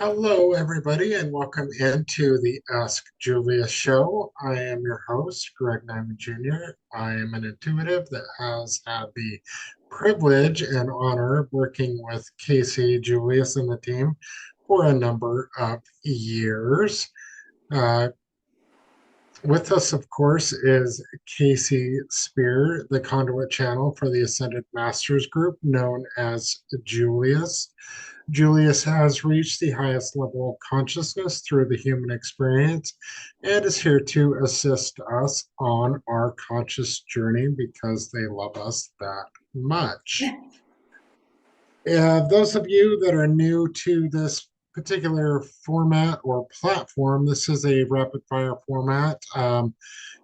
Hello, everybody, and welcome into the Ask Julius Show. I am your host, Greg Nyman Jr. I am an intuitive that has had the privilege and honor of working with Kasey, Julius, and the team for a number of years. Uh, with us, of course, is Kasey Speer, the conduit channel for the Ascended Masters Group, known as Julius. Julius has reached the highest level of consciousness through the human experience and is here to assist us on our conscious journey because they love us that much. Those of you that are new to this particular format or platform, this is a rapid fire format.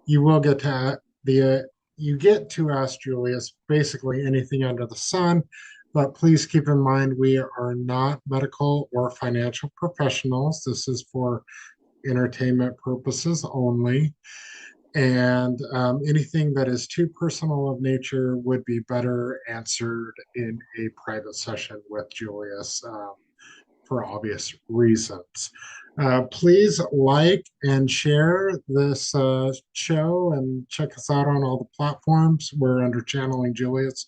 You will get to you get to ask Julius basically anything under the sun, but please keep in mind we are not medical or financial professionals. This is for entertainment purposes only. And anything that is too personal of nature would be better answered in a private session with Julius for obvious reasons. Please like and share this show and check us out on all the platforms. We're under Channeling Julius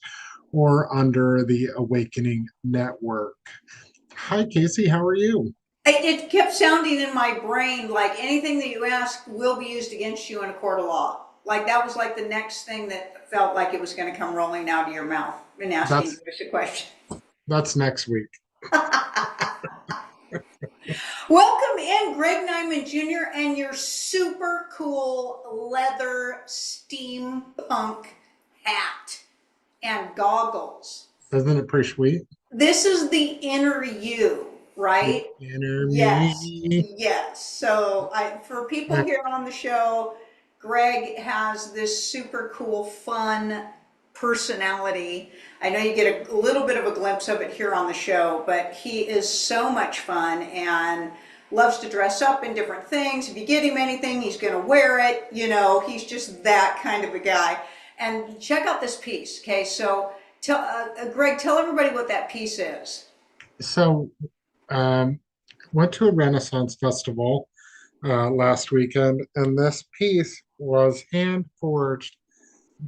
or under the Awakening Network. Hi, Kasey. How are you? It kept sounding in my brain like anything that you ask will be used against you in a court of law. Like that was like the next thing that felt like it was going to come rolling out of your mouth and asking you That's a question. that's next week. Welcome in, Greg Nyman Jr. and your super cool leather steampunk hat and goggles. Isn't it pretty sweet? This is the inner you, The right? inner Yes, me. yes. So for people Uh, here on the show, Greg has this super cool, fun personality. I know you get a little bit of a glimpse of it here on the show, but he is so much fun and loves to dress up in different things. If you get him anything, he's going to wear it. You know, he's just that kind of a guy. And check out this piece. Okay, so Greg, tell everybody what that piece is. so, um, went to a Renaissance festival last weekend, and this piece was hand forged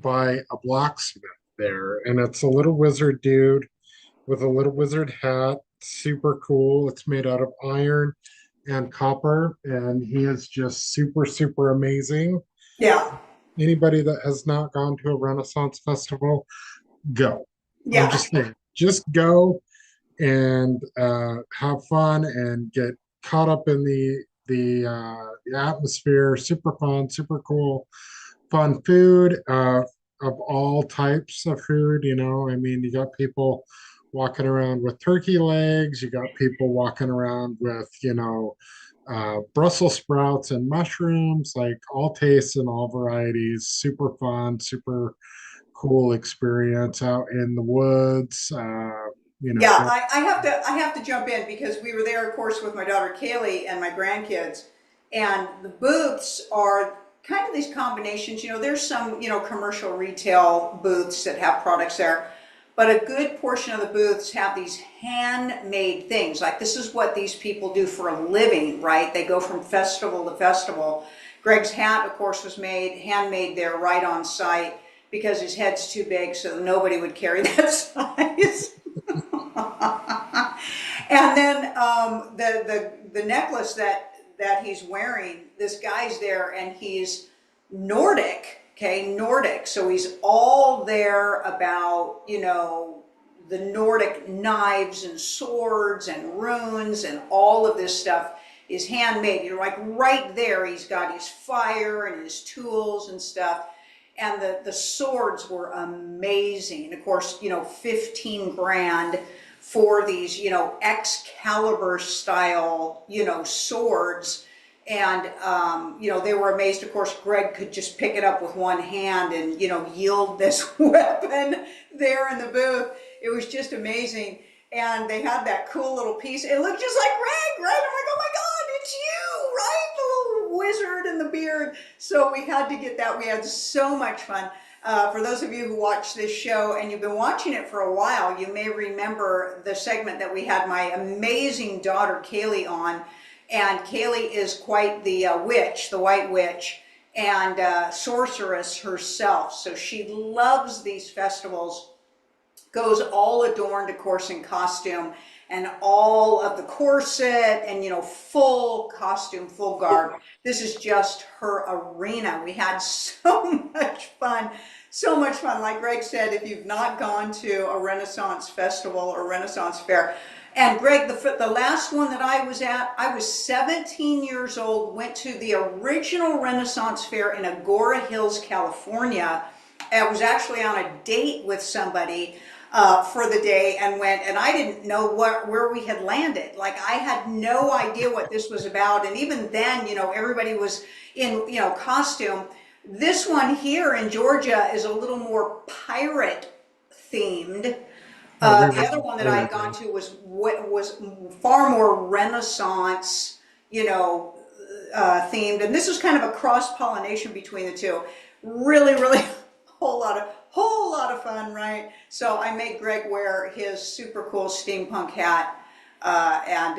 by a blacksmith there. And it's a little wizard dude with a little wizard hat. Super cool. It's made out of iron and copper, and he is just super, super amazing. Yeah, Anybody that has not gone to a Renaissance festival, go. I'm yeah. just saying, just go and have fun and get caught up in the atmosphere. Super fun, super cool, fun food of all types of food. I mean, you got people walking around with turkey legs. You got people walking around with Brussels sprouts and mushrooms, like all tastes and all varieties. Super fun, super cool experience out in the woods. Yeah, Go. I have to jump in because we were there, of course, with my daughter Kaylee and my grandkids, and the booths are kind of these combinations. There's some commercial retail booths that have products there, but a good portion of the booths have these handmade things. Like this is what these people do for a living, right? They go from festival to festival. Greg's hat, of course, was made handmade there right on site because his head's too big, so nobody would carry that size. And then the necklace that he's wearing, this guy's there and he's Nordic, okay, Nordic. So he's all there about, the Nordic knives and swords and runes and all of this stuff is handmade. You're like right there, he's got his fire and his tools and stuff. And the swords were amazing. Of course, 15 grand for these, Excalibur style, swords. And, they were amazed. Of course, Greg could just pick it up with one hand and, yield this weapon there in the booth. It was just amazing. And they had that cool little piece. It looked just like Greg, right? I'm like, oh my God, it's you, right? The little wizard and the beard. So we had to get that. We had so much fun. For those of you who watch this show and you've been watching it for a while, you may remember the segment that we had my amazing daughter Kaylee on. And Kaylee is quite the witch, the white witch, and sorceress herself. So she loves these festivals, goes all adorned, of course, in costume, and all of the corset and, full costume, full garb. This is just her arena. We had so much fun. So much fun. Like Greg said, if you've not gone to a Renaissance festival or Renaissance fair, and Greg, the last one that I was at, I was 17 years old, went to the original Renaissance fair in Agora Hills, California. I was actually on a date with somebody for the day and went, and I didn't know where we had landed. Like, I had no idea what this was about. And even then, everybody was in, costume. This one here in Georgia is a little more pirate themed. The other one that I had gone to was far more Renaissance, themed, and this was kind of a cross pollination between the two. Really, really, whole lot of fun, right? So I made Greg wear his super cool steampunk hat, and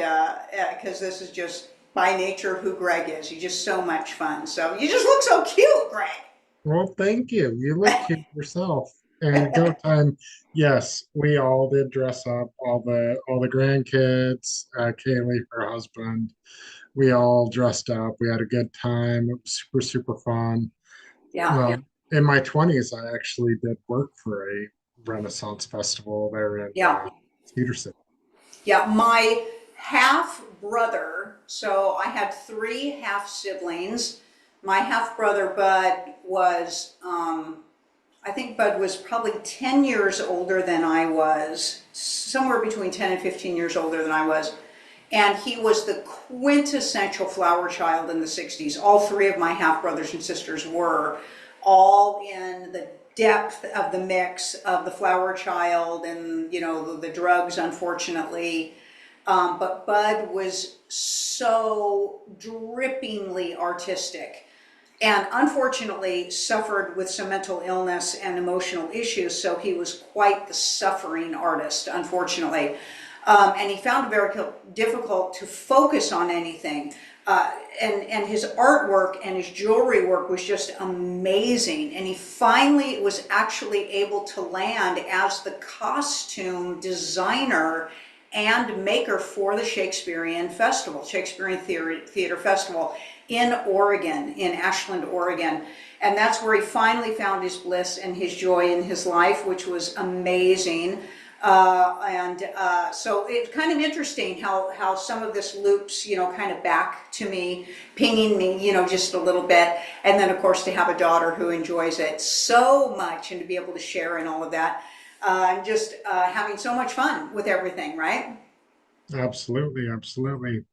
because this is just by nature who Greg is. He's just so much fun. So you just look so cute, Greg. Well, thank you. You look cute yourself. And go time, yes, we all did dress up. All the grandkids, Kaylee, her husband, we all dressed up. We had a good time. It was super, super fun. Yeah. In my 20s, I actually did work for a Renaissance festival there in Yeah. Cedar City. Yeah, my half brother, so I had three half siblings. My half brother Bud was, I think Bud was probably 10 years older than I was, somewhere between 10 and 15 years older than I was. And he was the quintessential flower child in the 60s. All three of my half brothers and sisters were, all in the depth of the mix of the flower child and, the drugs, unfortunately. But Bud was so drippingly artistic, and unfortunately suffered with some mental illness and emotional issues, so he was quite the suffering artist, unfortunately. And he found it very difficult to focus on anything. And his artwork and his jewelry work was just amazing. And he finally was actually able to land as the costume designer and maker for the Shakespearean Theater Festival in Oregon, in Ashland, Oregon. And that's where he finally found his bliss and his joy in his life, which was amazing. So it's kind of interesting how some of this loops, kind of back to me, pinging me, just a little bit. And then, of course, to have a daughter who enjoys it so much and to be able to share in all of that. And just having so much fun with everything, right? Absolutely, absolutely.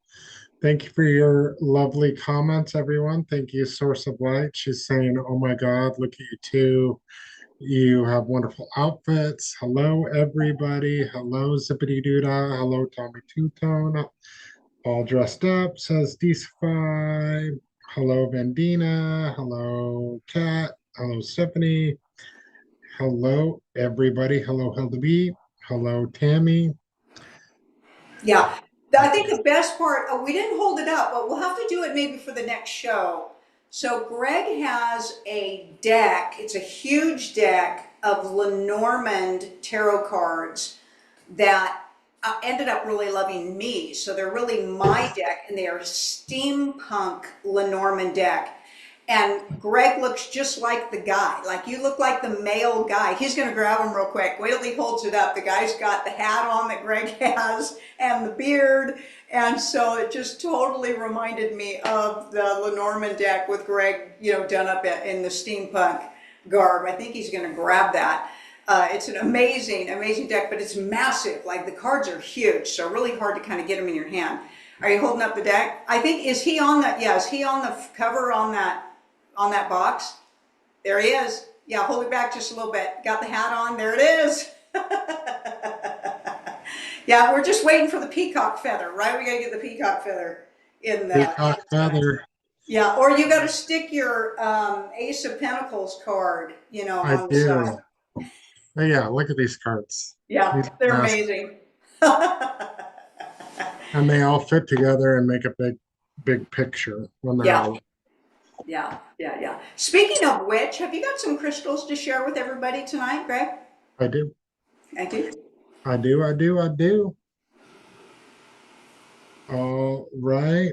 Thank you for your lovely comments, everyone. Thank you, Source of Light. She's saying, "Oh my God, look at you too. You have wonderful outfits. Hello, everybody. Hello, Zippity Doodah. Hello, Tommy Two Tone. All dressed up," says DC5. Hello, Vandina. Hello, Kat. Hello, Stephanie. Hello, everybody. Hello, Hilda B. Hello, Tammy. Yeah. I think the best part, we didn't hold it up, but we'll have to do it maybe for the next show. So Greg has a deck. It's a huge deck of Lenormand tarot cards that ended up really loving me. So they're really my deck, and they are a steampunk Lenormand deck. And Greg looks just like the guy. Like, you look like the male guy. He's going to grab him real quick. Wait till he holds it up. The guy's got the hat on that Greg has and the beard. And so it just totally reminded me of the Lenormand deck with Greg, done up in the steampunk garb. I think he's going to grab that. It's an amazing, amazing deck, but it's massive. Like, the cards are huge, so really hard to kind of get them in your hand. Are you holding up the deck? I think, is he on that? Yeah, is he on the cover on that box? There he is. Yeah, hold it back just a little bit. Got the hat on. There it is. Yeah, we're just waiting for the peacock feather, right? We got to get the peacock feather in the Peacock feather. Yeah, or you got to stick your Ace of Pentacles card, I on the side. do. Oh, yeah, look at these cards. Yeah, These are they're massive. amazing. And they all fit together and make a big picture when they're Yeah, all. yeah, yeah, yeah. Speaking of which, have you got some crystals to share with everybody tonight, Greg? I do. Thank you. I do. I do. I do. All right.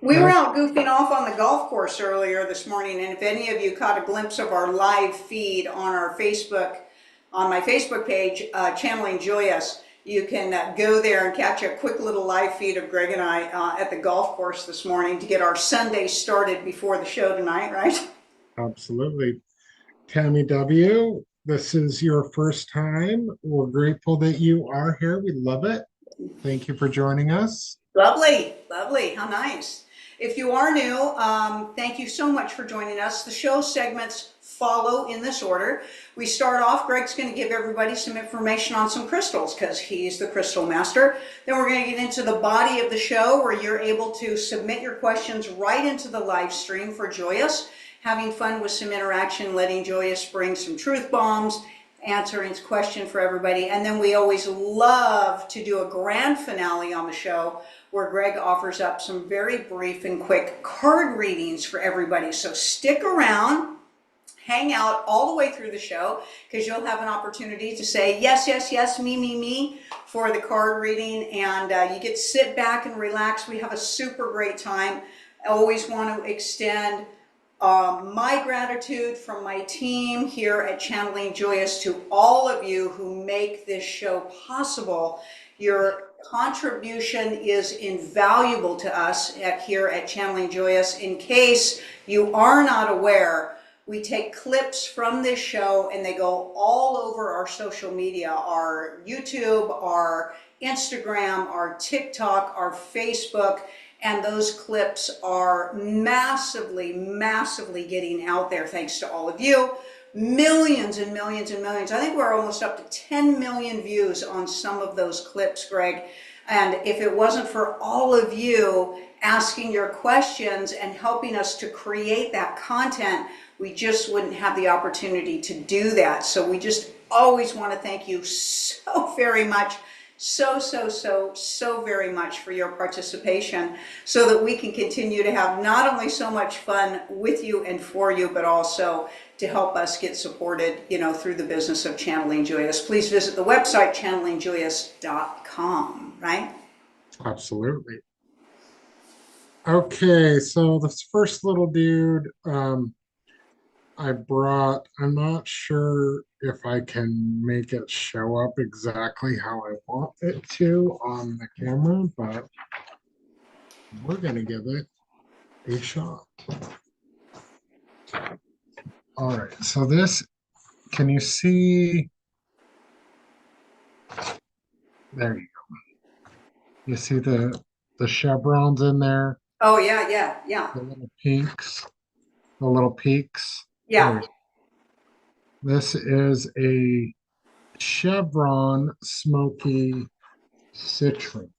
We were Uh, out goofing off on the golf course earlier this morning, and if any of you caught a glimpse of our live feed on our Facebook, on my Facebook page, Channeling Julius, you can go there and catch a quick little live feed of Greg and I at the golf course this morning to get our Sunday started before the show tonight, right? Absolutely. Tammy W., this is your first time. We're grateful that you are here. We love it. Thank you for joining us. Lovely, lovely. How nice. If you are new, thank you so much for joining us. The show segments follow in this order. We start off, Greg's going to give everybody some information on some crystals because he's the crystal master. Then we're going to get into the body of the show where you're able to submit your questions right into the live stream for Joyous, having fun with some interaction, letting Joyous bring some truth bombs, answering his question for everybody. And then we always love to do a grand finale on the show where Greg offers up some very brief and quick card readings for everybody. So stick around, hang out all the way through the show because you'll have an opportunity to say yes, yes, yes, me for the card reading. And you get to sit back and relax. We have a super great time. I always want to extend my gratitude from my team here at Channeling Joyous to all of you who make this show possible. Your contribution is invaluable to us here at Channeling Joyous. In case you are not aware, we take clips from this show and they go all over our social media, our YouTube, our Instagram, our TikTok, our Facebook, and those clips are massively, massively getting out there thanks to all of you. Millions and millions and millions. I think we're almost up to 10 million views on some of those clips, Greg. And if it wasn't for all of you asking your questions and helping us to create that content, we just wouldn't have the opportunity to do that. So we just always want to thank you so very much, so very much for your participation so that we can continue to have not only so much fun with you and for you, but also to help us get supported, through the business of Channeling Joyous. Please visit the website, channelingjoyous.com, right? Absolutely. Okay, so this first little dude I brought, I'm not sure if I can make it show up exactly how I want it to on the camera, but we're going to give it a shot. All right, so this, can you see? There you go. You see the chevrons in there, Oh, yeah, yeah, yeah, the little peaks, the little peaks. yeah. There. This is a chevron smoky citrine.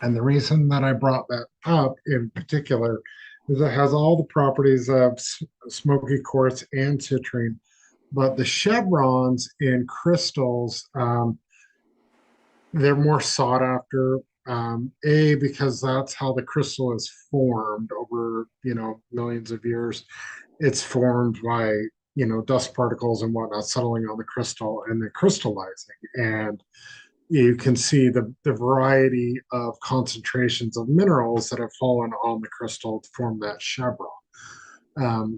And the reason that I brought that up in particular is it has all the properties of smoky quartz and citrine, but the chevrons in crystals, they're more sought after. Because that's how the crystal is formed over, millions of years. It's formed by, dust particles and whatnot settling on the crystal and then crystallizing. And you can see the variety of concentrations of minerals that have fallen on the crystal to form that chevron.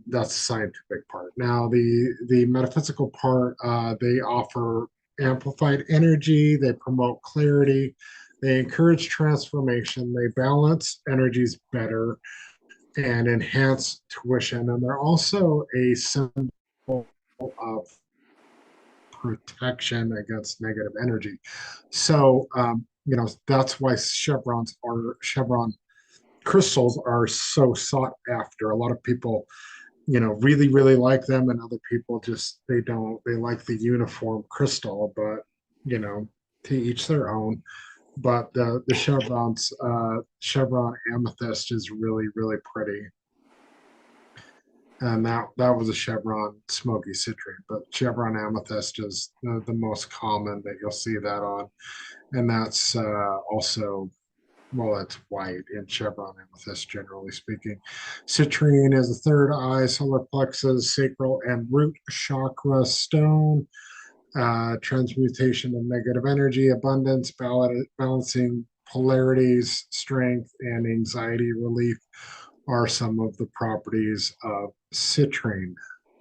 That's the scientific part. Now, the metaphysical part, they offer amplified energy, they promote clarity, they encourage transformation, they balance energies better and enhance tuition. And they're also a symbol of protection against negative energy. So, that's why chevron crystals are so sought after. A lot of people, really, really like them, and other people just, they don't, they like the uniform crystal, but, to each their own. but the chevron amethyst is really, really pretty. And that was a chevron smoky citrine, but chevron amethyst is the most common that you'll see that on, and that's also, well, it's white in chevron amethyst, generally speaking. Citrine is a third eye, solar plexus, sacral, and root chakra stone. Transmutation of negative energy, abundance, balancing polarities, strength, and anxiety relief are some of the properties of citrine.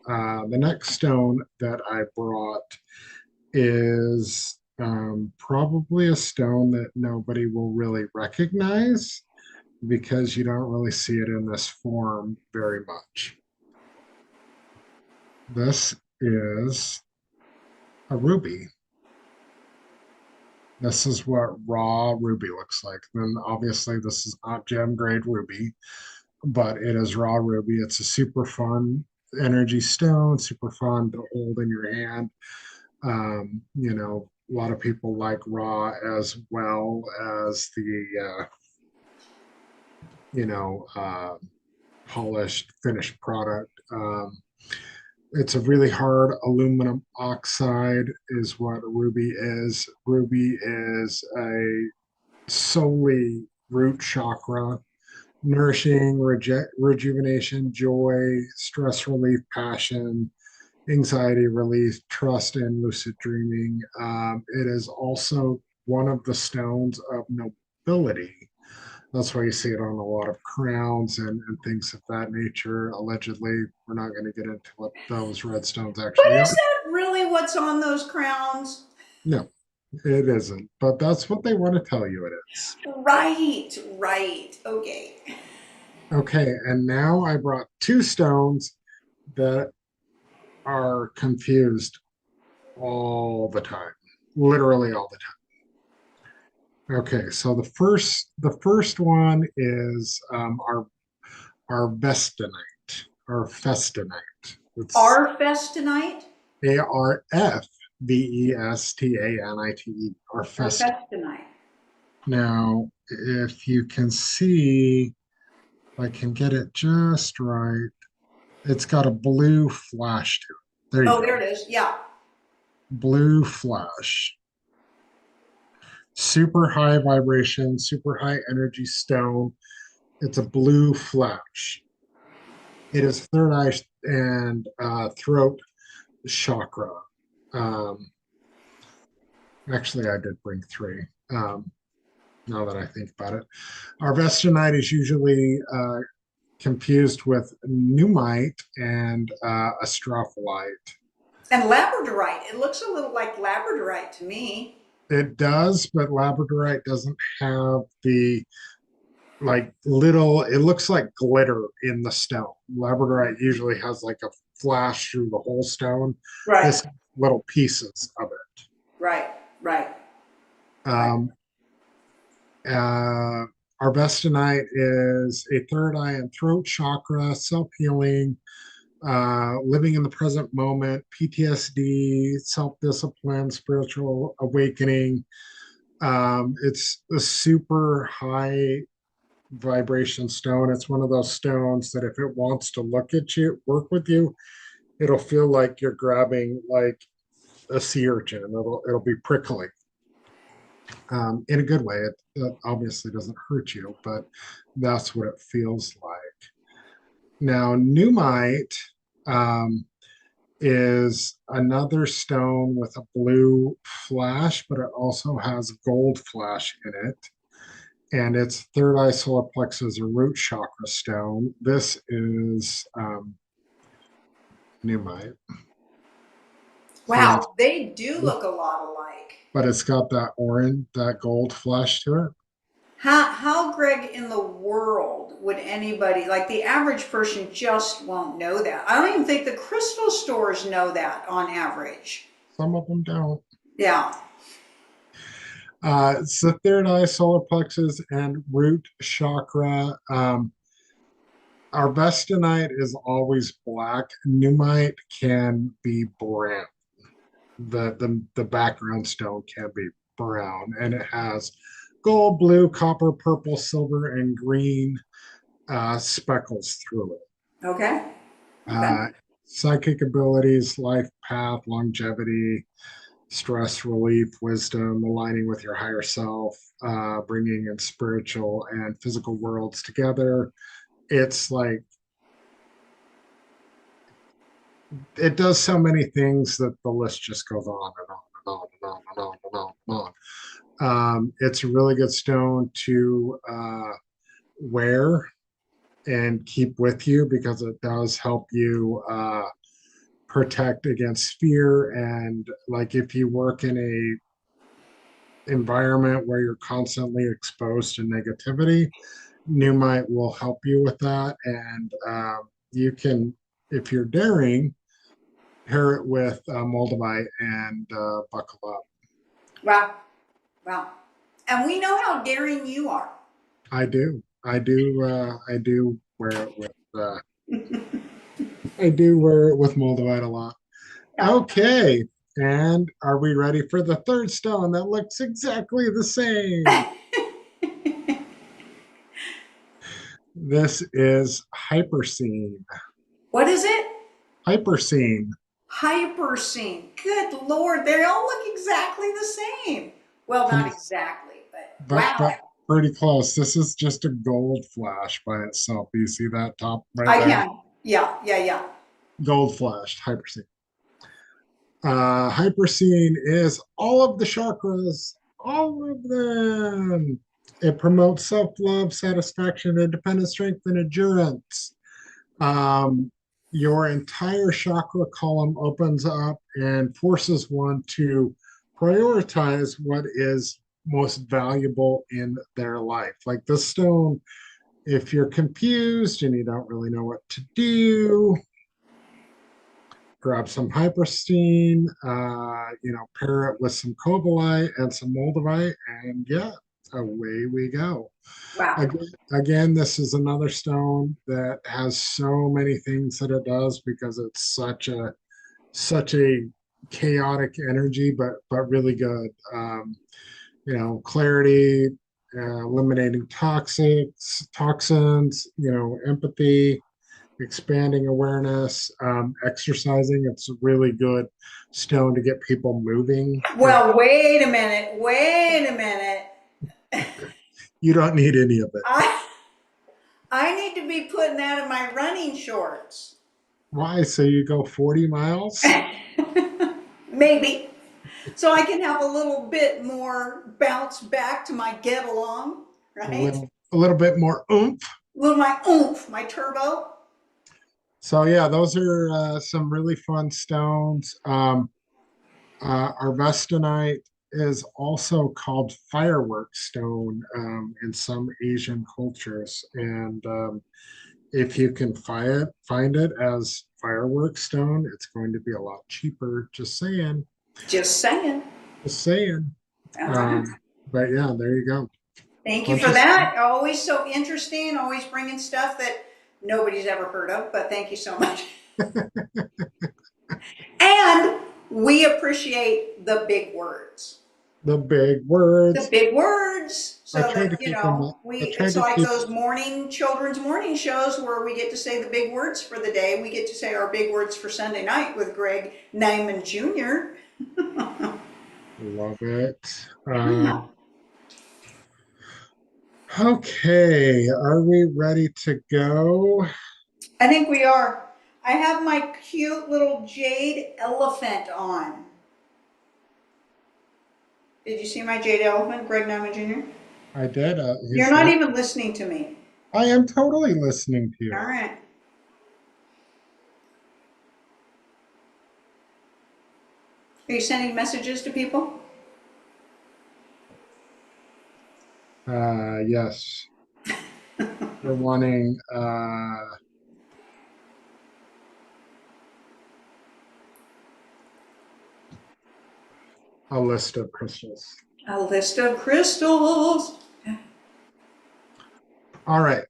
The next stone that I brought is probably a stone that nobody will really recognize because you don't really see it in this form very much. This is a ruby. This is what raw ruby looks like. Then obviously this is not gem grade ruby, but it is raw ruby. It's a super fun energy stone, super fun to hold in your hand. A lot of people like raw as well as the, you know, uh, polished finished product. It's a really hard aluminum oxide, is what ruby is. Ruby is a solely root chakra, nourishing, rejuvenation, joy, stress relief, passion, anxiety relief, trust, and lucid dreaming. It is also one of the stones of nobility. That's why you see it on a lot of crowns and things of that nature. Allegedly, we're not going to get into what those red stones But actually is are. that really what's on those crowns? No, it isn't. But that's what they want to tell you it is. Right, right. Okay. Okay, and now I brought two stones that are confused all the time, literally all the time. Okay, so the first one is our vestonite or festonite. It's Arfestonite Arfvestanite, our or fest. festonite? Now, if you can see, if I can get it just right, it's got a blue flash to it. There you Oh, go. there it is. Yeah. Blue flash. Super high vibration, super high energy stone. It's a blue flash. It is third eye and throat chakra. Um, Actually, I did bring three. Now that I think about it, our vestonite is usually confused with pneumite and astrophyllite. And labradorite. It looks a little like labradorite to me. It does, but labradorite doesn't have the like little, it looks like glitter in the stone. Labradorite usually has like a flash through the whole stone. Right, This little pieces of it. right, right, right. Um, uh, our Vestonite is a third eye and throat chakra, self healing, living in the present moment, PTSD, self discipline, spiritual awakening. It's a super high vibration stone. It's one of those stones that if it wants to look at you, work with you, it'll feel like you're grabbing like a sea urchin. It'll be prickly in a good way. It obviously doesn't hurt you, but that's what it feels like. Now, Numite um, is another stone with a blue flash, but it also has gold flash in it. And its third eye solar plexus or root chakra stone. This is Numite. And Wow, they do look a lot alike. but it's got that orange, that gold flash to it. How, Greg, in the world would anybody, like the average person, just won't know that? I don't even think the crystal stores know that on average. Some of them don't. Yeah. It's the third eye, solar plexus, and root chakra. Our Vestonite is always black. Numite can be brown. The background stone can be brown, and it has gold, blue, copper, purple, silver, and green speckles through it. Okay. Okay. Uh, Psychic abilities, life path, longevity, stress relief, wisdom, aligning with your higher self, bringing in spiritual and physical worlds together. It's like it does so many things that the list just goes on and on and on and on and on and on and on. It's a really good stone to wear and keep with you because it does help you protect against fear. And like if you work in a environment where you're constantly exposed to negativity, Numite will help you with that. And you can, if you're daring, pair it with Moldavite and buckle up. Wow. Wow. And we know how daring you are. I do. I do wear it with. I do wear it with Moldavite a lot. Yeah. Okay. And are we ready for the third stone that looks exactly the same? This is Hyperscene. What is it? Hyperscene. Hyperscene. Good Lord, they all look exactly the same. Well, Can not you, exactly, but but wow. pretty close. This is just a gold flash by itself. Do you see that top right I there? can. Yeah, yeah, yeah. Gold flashed, Hyperscene. Hyperscene is all of the chakras, all of them. It promotes self-love, satisfaction, independence, strength, and endurance. Um, your entire chakra column opens up and forces one to prioritize what is most valuable in their life. Like this stone, if you're confused and you don't really know what to do, grab some hyperstein, pair it with some cobalite and some moldavite, and yeah, away we go. Wow. Again, this is another stone that has so many things that it does because it's such a chaotic energy, but really good. Clarity, eliminating toxins, empathy, expanding awareness, exercising. It's a really good stone to get people moving. Well, wait a minute. Wait a minute. You don't need any of it. I I need to be putting that in my running shorts. Why? So you go 40 miles? Maybe. So I can have a little bit more bounce back to my get along, A right? little bit more oomph. A little my oomph, my turbo. So yeah, those are some really fun stones. Arvestonite is also called firework stone in some Asian cultures, and if you can find it as firework stone, it's going to be a lot cheaper. Just saying. Just saying. Just saying. All right. Um, but yeah, there you go. Thank you Bunch for of that. Always so interesting, always bringing stuff that nobody's ever heard of, but thank you so much. And we appreciate the big words. the big The words. big words, I so tried to that, keep them. I it's tried to like keep. those children's morning shows where we get to say the big words for the day. We get to say our big words for Sunday night with Greg Nyman Jr. Love it. Yeah. Okay, are we ready to go? I think we are. I have my cute little jade elephant on. Did you see my jade elephant, Greg Nyman Jr.? I did. You're not even listening to me. I am totally listening to All you. right. Are you sending messages to people? Yes, we're wanting a list of crystals. A list of crystals. All right,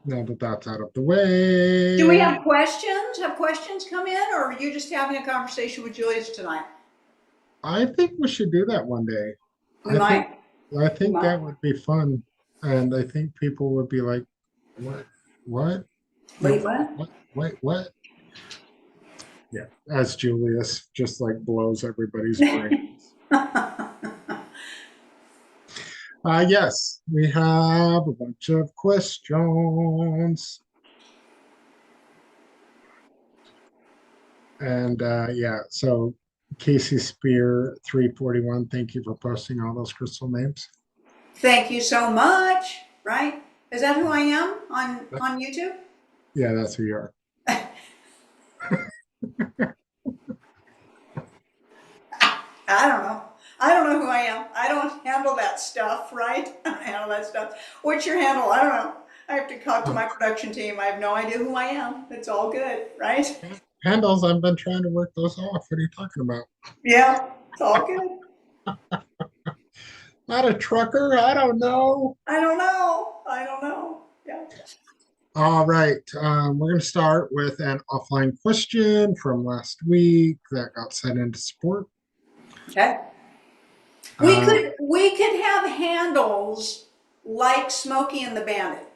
now that that's out of the way. Do we have questions? Have questions come in, or are you just having a conversation with Julius tonight? I think we should do that one day. We I think might. I think that would be fun. And I think people would be like, what, what? Wait, You, what? what, wait, what? Yeah. As Julius just like blows everybody's brains. Yes, we have a bunch of questions. And yeah, so Kasey Speer 341, thank you for posting all those crystal names. Thank you so much. Right? Is that who I am on YouTube? Yeah, that's who you are. I don't know. I don't know who I am. I don't handle that stuff, right? I don't handle that stuff. What's your handle? I don't know. I have to talk to my production team. I have no idea who I am. It's all good, right? Handles, I've been trying to work those off. What are you talking about? Yeah, it's all good. Not a trucker? I don't know. I don't know. I don't know. Yeah. All right. We're going to start with an offline question from last week that got sent into support. Okay. We Uh, could have handles like Smokey and the Bandit.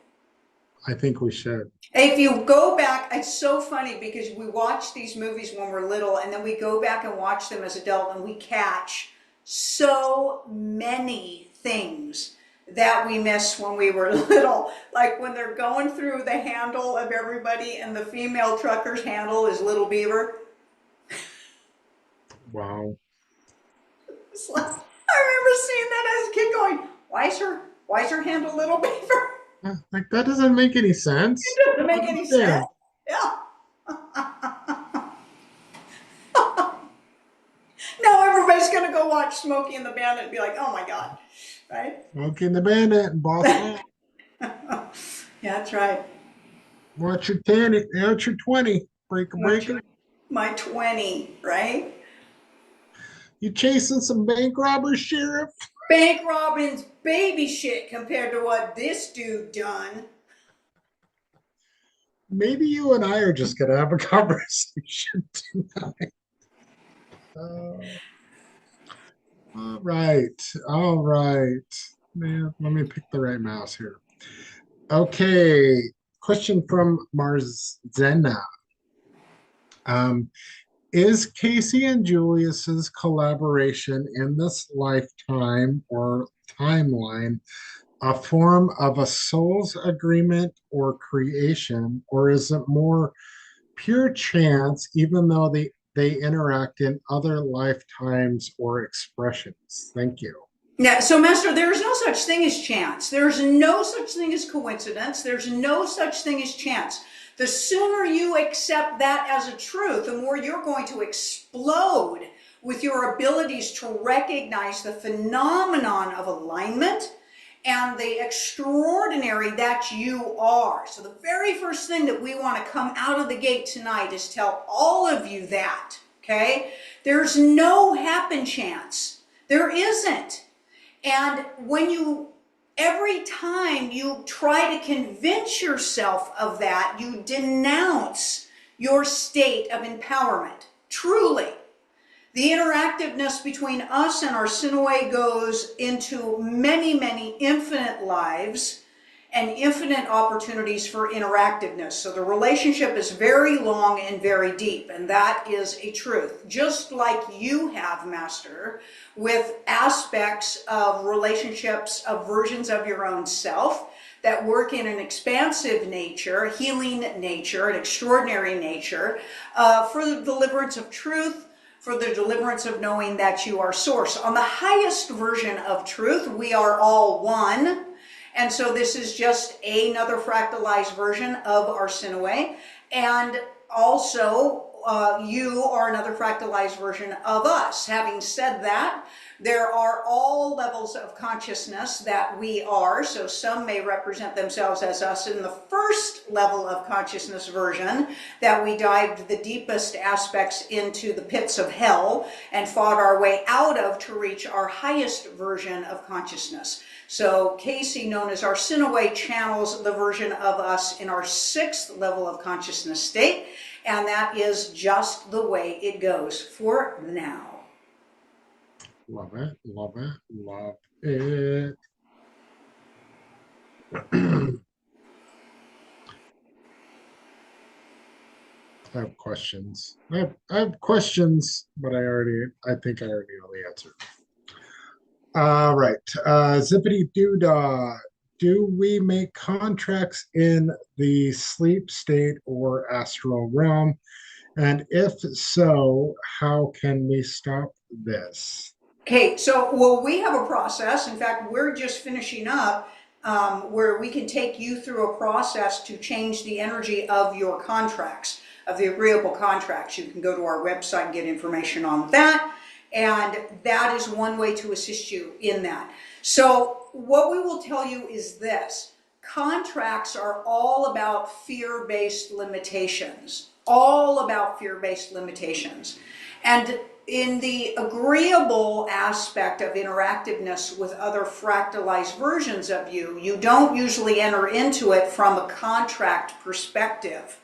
I think we should. If you go back, it's so funny because we watch these movies when we're little and then we go back and watch them as adult and we catch so many things that we missed when we were little. Like when they're going through the handle of everybody and the female trucker's handle is Little Beaver. Wow. It's like, I remember seeing that as a kid going, why is her handle Little Beaver? Like, that doesn't make any sense. It doesn't I don't make any sense. understand. Yeah. Now everybody's gonna go watch Smokey and the Bandit and be like, oh my God, right? Smoking the Bandit and Boss Hog. Yeah, that's right. What's your 10? What's your 20? Breaker, What's breaker. my 20, right? You chasing some bank robbers, Sheriff? Bank robbing's baby shit compared to what this dude done. Maybe you and I are just going to have a conversation tonight. Uh, all right. All right. Man, let me pick the right mouse here. Okay. Question from Marzena. Um, is Kasey and Julius's collaboration in this lifetime or timeline a form of a soul's agreement or creation, or is it more pure chance, even though they interact in other lifetimes or expressions? Thank you. Yeah, so Master, there is no such thing as chance. There's no such thing as coincidence. There's no such thing as chance. The sooner you accept that as a truth, the more you're going to explode with your abilities to recognize the phenomenon of alignment and the extraordinary that you are. So the very first thing that we want to come out of the gate tonight is tell all of you that, okay? There's no happen chance. There isn't. And every time you try to convince yourself of that, you denounce your state of empowerment. Truly. The interactiveness between us and our Sinaway goes into many, many infinite lives and infinite opportunities for interactiveness. So the relationship is very long and very deep, and that is a truth. Just like you have, Master, with aspects of relationships, of versions of your own self that work in an expansive nature, healing nature, an extraordinary nature, for the deliverance of truth, for the deliverance of knowing that you are source. On the highest version of truth, we are all one. And so this is just another fractalized version of our Sinaway. And also, you are another fractalized version of us. Having said that, there are all levels of consciousness that we are. So some may represent themselves as us in the first level of consciousness version, that we dived the deepest aspects into the pits of hell and fought our way out of to reach our highest version of consciousness. So Kasey, known as our Sinaway, channels the version of us in our sixth level of consciousness state, and that is just the way it goes for now. Love it, love it, love It, I have questions. I have questions, but I think I already know the answer. All right. Zippity doo dah. Do we make contracts in the sleep state or astral realm? And if so, how can we stop this? Okay, so well, we have a process. In fact, we're just finishing up where we can take you through a process to change the energy of your contracts, of the agreeable contracts. You can go to our website and get information on that. And that is one way to assist you in that. So, what we will tell you is this: contracts are all about fear based limitations, all about fear based limitations. And in the agreeable aspect of interactiveness with other fractalized versions of you, you don't usually enter into it from a contract perspective.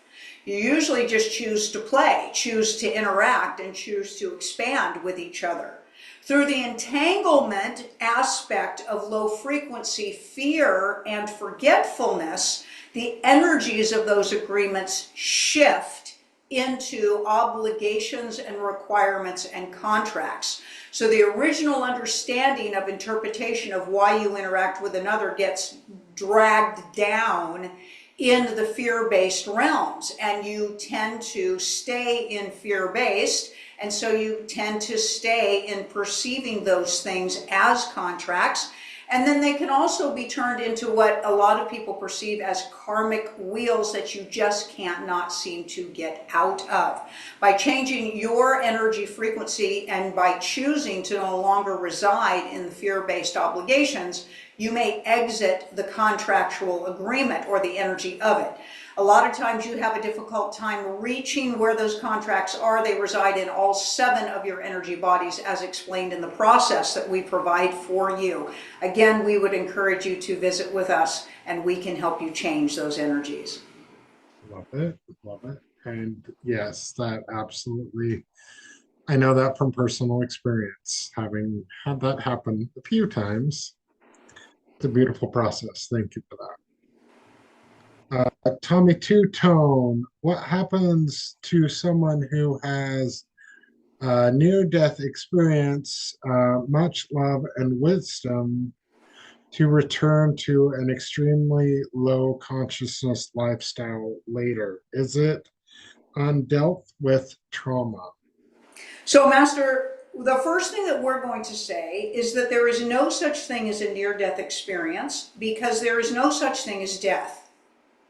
You usually just choose to play, choose to interact, and choose to expand with each other. Through the entanglement aspect of low frequency fear and forgetfulness, the energies of those agreements shift into obligations and requirements and contracts. So the original understanding of interpretation of why you interact with another gets dragged down in the fear-based realms, and you tend to stay in fear-based, and so you tend to stay in perceiving those things as contracts. And then they can also be turned into what a lot of people perceive as karmic wheels that you just can't not seem to get out of. By changing your energy frequency and by choosing to no longer reside in the fear-based obligations, you may exit the contractual agreement or the energy of it. A lot of times you have a difficult time reaching where those contracts are. They reside in all 7 of your energy bodies, as explained in the process that we provide for you. Again, we would encourage you to visit with us, and we can help you change those energies. Love it. Love it. And yes, that absolutely, I know that from personal experience, having had that happen a few times. It's a beautiful process. Thank you for that. Tommy Two Tone, what happens to someone who has near-death experience, much love and wisdom to return to an extremely low consciousness lifestyle later? Is it undealt with trauma? So, Master, the first thing that we're going to say is that there is no such thing as a near-death experience because there is no such thing as death.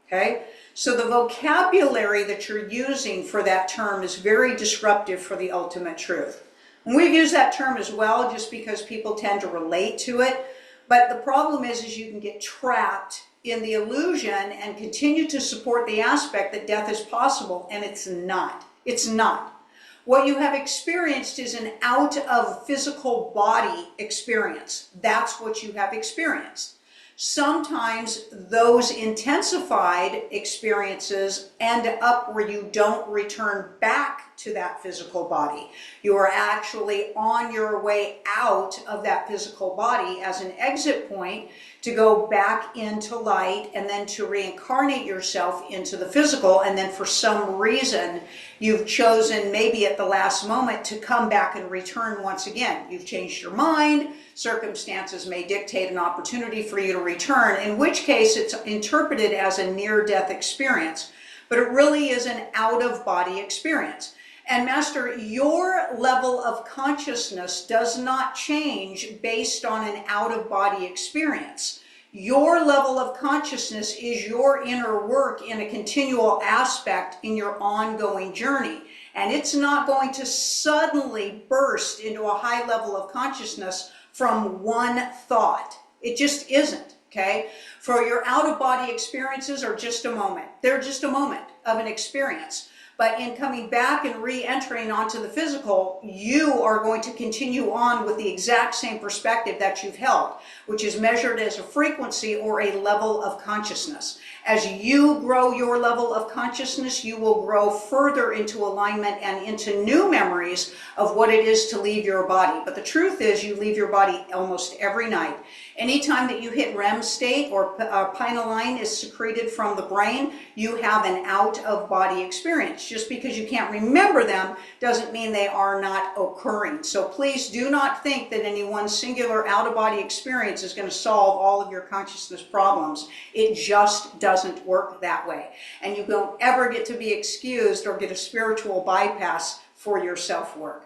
Okay? So the vocabulary that you're using for that term is very disruptive for the ultimate truth. And we've used that term as well just because people tend to relate to it. But the problem is you can get trapped in the illusion and continue to support the aspect that death is possible, and it's not. It's not. What you have experienced is an out of physical body experience. That's what you have experienced. Sometimes those intensified experiences end up where you don't return back to that physical body. You are actually on your way out of that physical body as an exit point to go back into light and then to reincarnate yourself into the physical. And then for some reason, you've chosen maybe at the last moment to come back and return once again. You've changed your mind. Circumstances may dictate an opportunity for you to return, in which case it's interpreted as a near-death experience, but it really is an out-of-body experience. And Master, your level of consciousness does not change based on an out-of-body experience. Your level of consciousness is your inner work in a continual aspect in your ongoing journey. And it's not going to suddenly burst into a high level of consciousness from one thought. It just isn't, okay? For your out-of-body experiences are just a moment. They're just a moment of an experience. But in coming back and re-entering onto the physical, you are going to continue on with the exact same perspective that you've held, which is measured as a frequency or a level of consciousness. As you grow your level of consciousness, you will grow further into alignment and into new memories of what it is to leave your body. But the truth is, you leave your body almost every night. Anytime that you hit REM state or pinealine is secreted from the brain, you have an out-of-body experience. Just because you can't remember them doesn't mean they are not occurring. So please do not think that any one singular out-of-body experience is going to solve all of your consciousness problems. It just doesn't work that way. And you don't ever get to be excused or get a spiritual bypass for your self-work.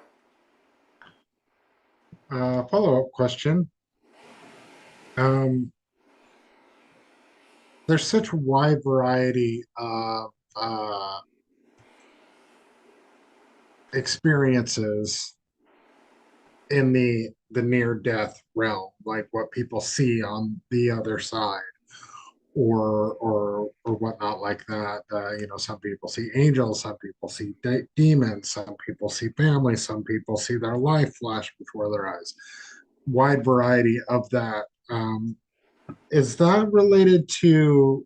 Follow-up question. There's such a wide variety of experiences in the near-death realm, like what people see on the other side, or whatnot like that. Some people see angels, some people see demons, some people see family, some people see their life flash before their eyes. Wide variety of that. Is that related to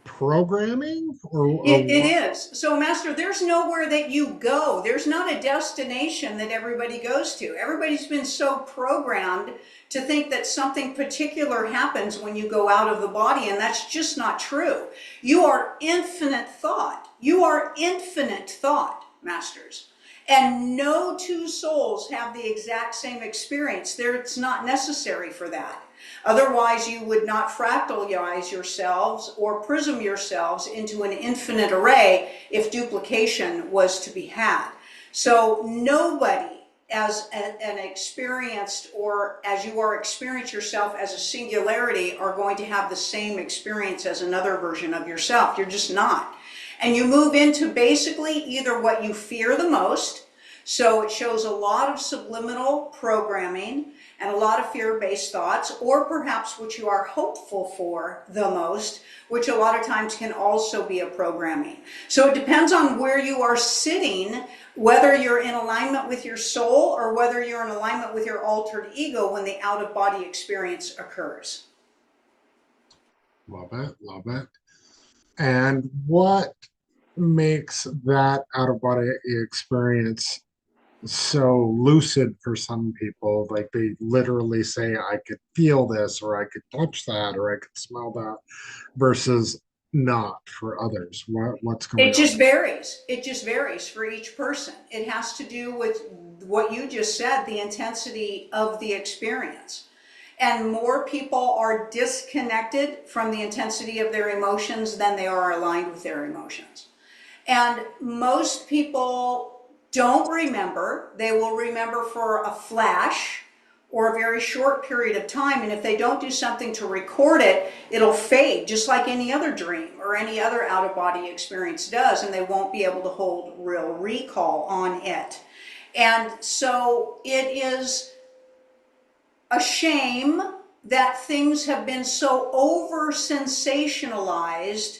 programming It is. So, Master, there's nowhere that you go. There's not a destination that everybody goes to. Everybody's been so programmed to think that something particular happens when you go out of the body, and that's just not true. You are infinite thought. You are infinite thought, Masters. And no two souls have the exact same experience. It's not necessary for that. Otherwise, you would not fractalize yourselves or prism yourselves into an infinite array if duplication was to be had. So nobody as an experienced, or as you are experienced yourself as a singularity, are going to have the same experience as another version of yourself. You're just not. And you move into basically either what you fear the most, so it shows a lot of subliminal programming and a lot of fear-based thoughts, or perhaps what you are hopeful for the most, which a lot of times can also be a programming. So it depends on where you are sitting, whether you're in alignment with your soul or whether you're in alignment with your altered ego when the out-of-body experience occurs. Love it, love it. And what makes that out-of-body experience so lucid for some people? Like, they literally say, I could feel this, or I could touch that, or I could smell that, versus not for others. What's going on? It just varies. It just varies for each person. It has to do with what you just said, the intensity of the experience. And more people are disconnected from the intensity of their emotions than they are aligned with their emotions. And most people don't remember. They will remember for a flash or a very short period of time. And if they don't do something to record it, it'll fade, just like any other dream or any other out-of-body experience does, and they won't be able to hold real recall on it. And so it is a shame that things have been so over sensationalized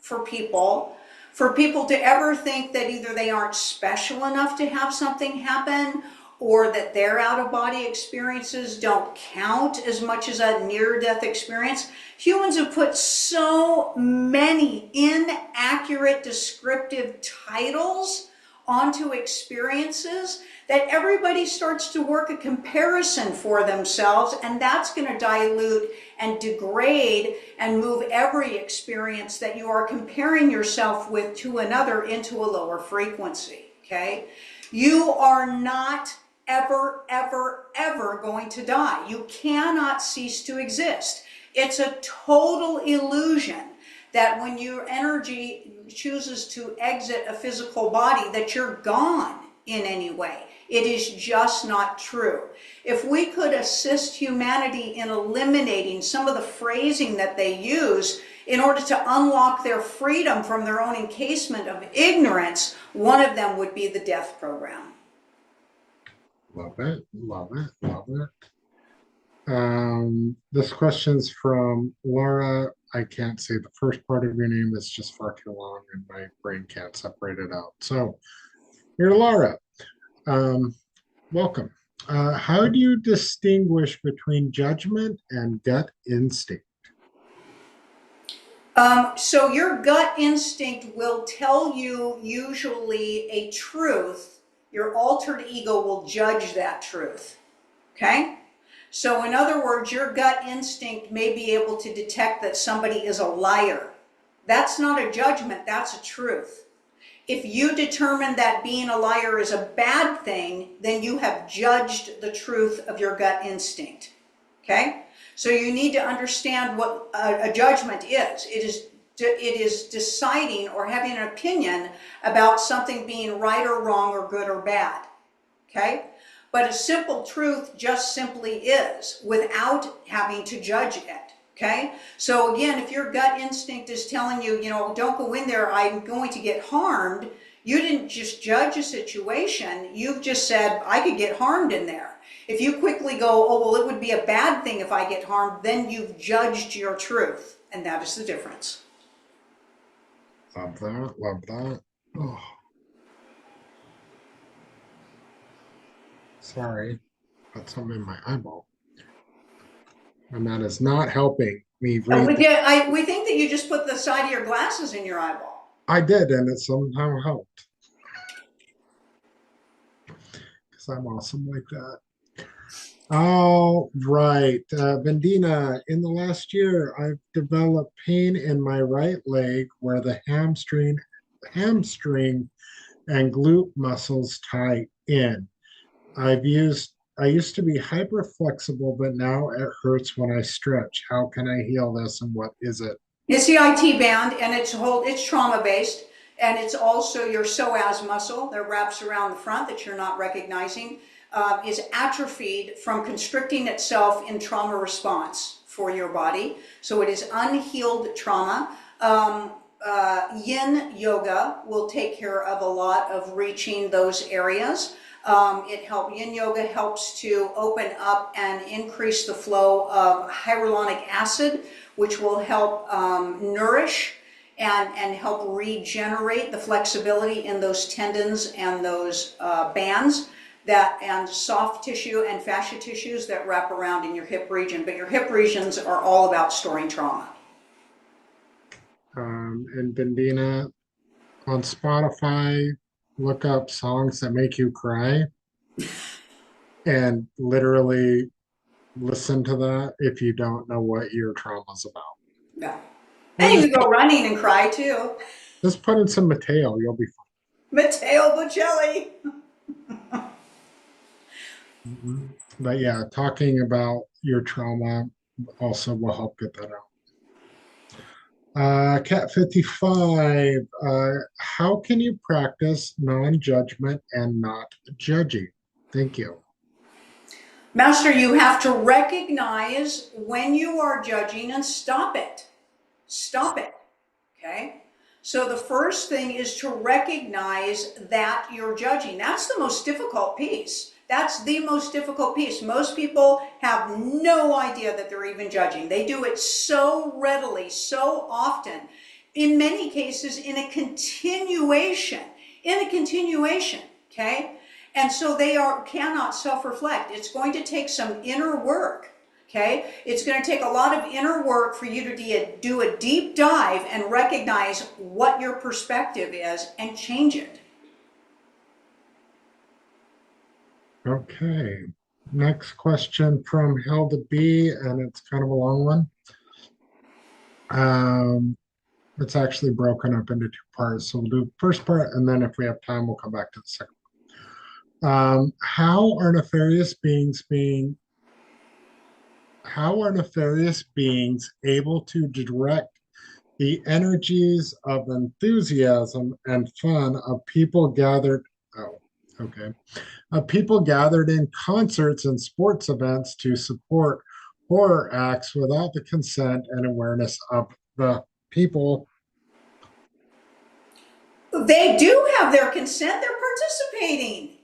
for people to ever think that either they aren't special enough to have something happen, or that their out-of-body experiences don't count as much as a near-death experience. Humans have put so many inaccurate descriptive titles onto experiences that everybody starts to work a comparison for themselves, and that's going to dilute and degrade and move every experience that you are comparing yourself with to another into a lower frequency. Okay? You are not ever, ever, ever going to die. You cannot cease to exist. It's a total illusion that when your energy chooses to exit a physical body, that you're gone in any way. It is just not true. If we could assist humanity in eliminating some of the phrasing that they use in order to unlock their freedom from their own encasement of ignorance, one of them would be the death program. Love it, love it, love it. This question's from Laura. I can't say the first part of your name. It's just far too long and my brain can't separate it out. So, you're Laura. Um, Welcome. How do you distinguish between judgment and gut instinct? So your gut instinct will tell you usually a truth. Your altered ego will judge that truth. Okay? So in other words, your gut instinct may be able to detect that somebody is a liar. That's not a judgment, that's a truth. If you determine that being a liar is a bad thing, then you have judged the truth of your gut instinct. Okay? So you need to understand what a judgment is. It is deciding or having an opinion about something being right or wrong or good or bad. Okay? But a simple truth just simply is without having to judge it. Okay? So again, if your gut instinct is telling you, don't go in there, I'm going to get harmed, you didn't just judge a situation, you've just said, I could get harmed in there. If you quickly go, oh, well, it would be a bad thing if I get harmed, then you've judged your truth. And that is the difference. Love that. Love that. Oh, sorry. Got something in my eyeball. And that is not helping me read. We think that you just put the side of your glasses in your eyeball. I did, and it somehow helped. Because I'm awesome like that. All right. Vendina, in the last year, I've developed pain in my right leg where the hamstring and glute muscles tie in. I used to be hyper flexible, but now it hurts when I stretch. How can I heal this and what is it? It's the IT band, and it's trauma based, and it's also your psoas muscle that wraps around the front that you're not recognizing, is atrophied from constricting itself in trauma response for your body. So it is unhealed trauma. Yin yoga will take care of a lot of reaching those areas. Yin yoga helps to open up and increase the flow of hyaluronic acid, which will help nourish and help regenerate the flexibility in those tendons and those bands and soft tissue and fascia tissues that wrap around in your hip region. But your hip regions are all about storing trauma. And Bendina, on Spotify, look up songs that make you cry and literally listen to that if you don't know what your trauma's about. Yeah. Or And you can go running and cry too. just put in some Mateo, you'll be Matteo Bocelli. fine. But yeah, talking about your trauma also will help get that out. Cat 55, how can you practice non-judgment and not judging? Thank you. Master, you have to recognize when you are judging and stop it. Stop it. Okay? So the first thing is to recognize that you're judging. That's the most difficult piece. That's the most difficult piece. Most people have no idea that they're even judging. They do it so readily, so often, in many cases in a continuation, okay? And so they cannot self-reflect. It's going to take some inner work. Okay, it's going to take a lot of inner work for you to do a deep dive and recognize what your perspective is and change it. Okay. Next question from Hilda B, and it's kind of a long one. It's actually broken up into two parts. So we'll do the first part, and then if we have time, we'll come back to the second one. How are nefarious beings able to direct the energies of enthusiasm and fun of people gathered? Oh, okay. Of people gathered in concerts and sports events to support horror acts without the consent and awareness of the people. They do have their consent. They're participating.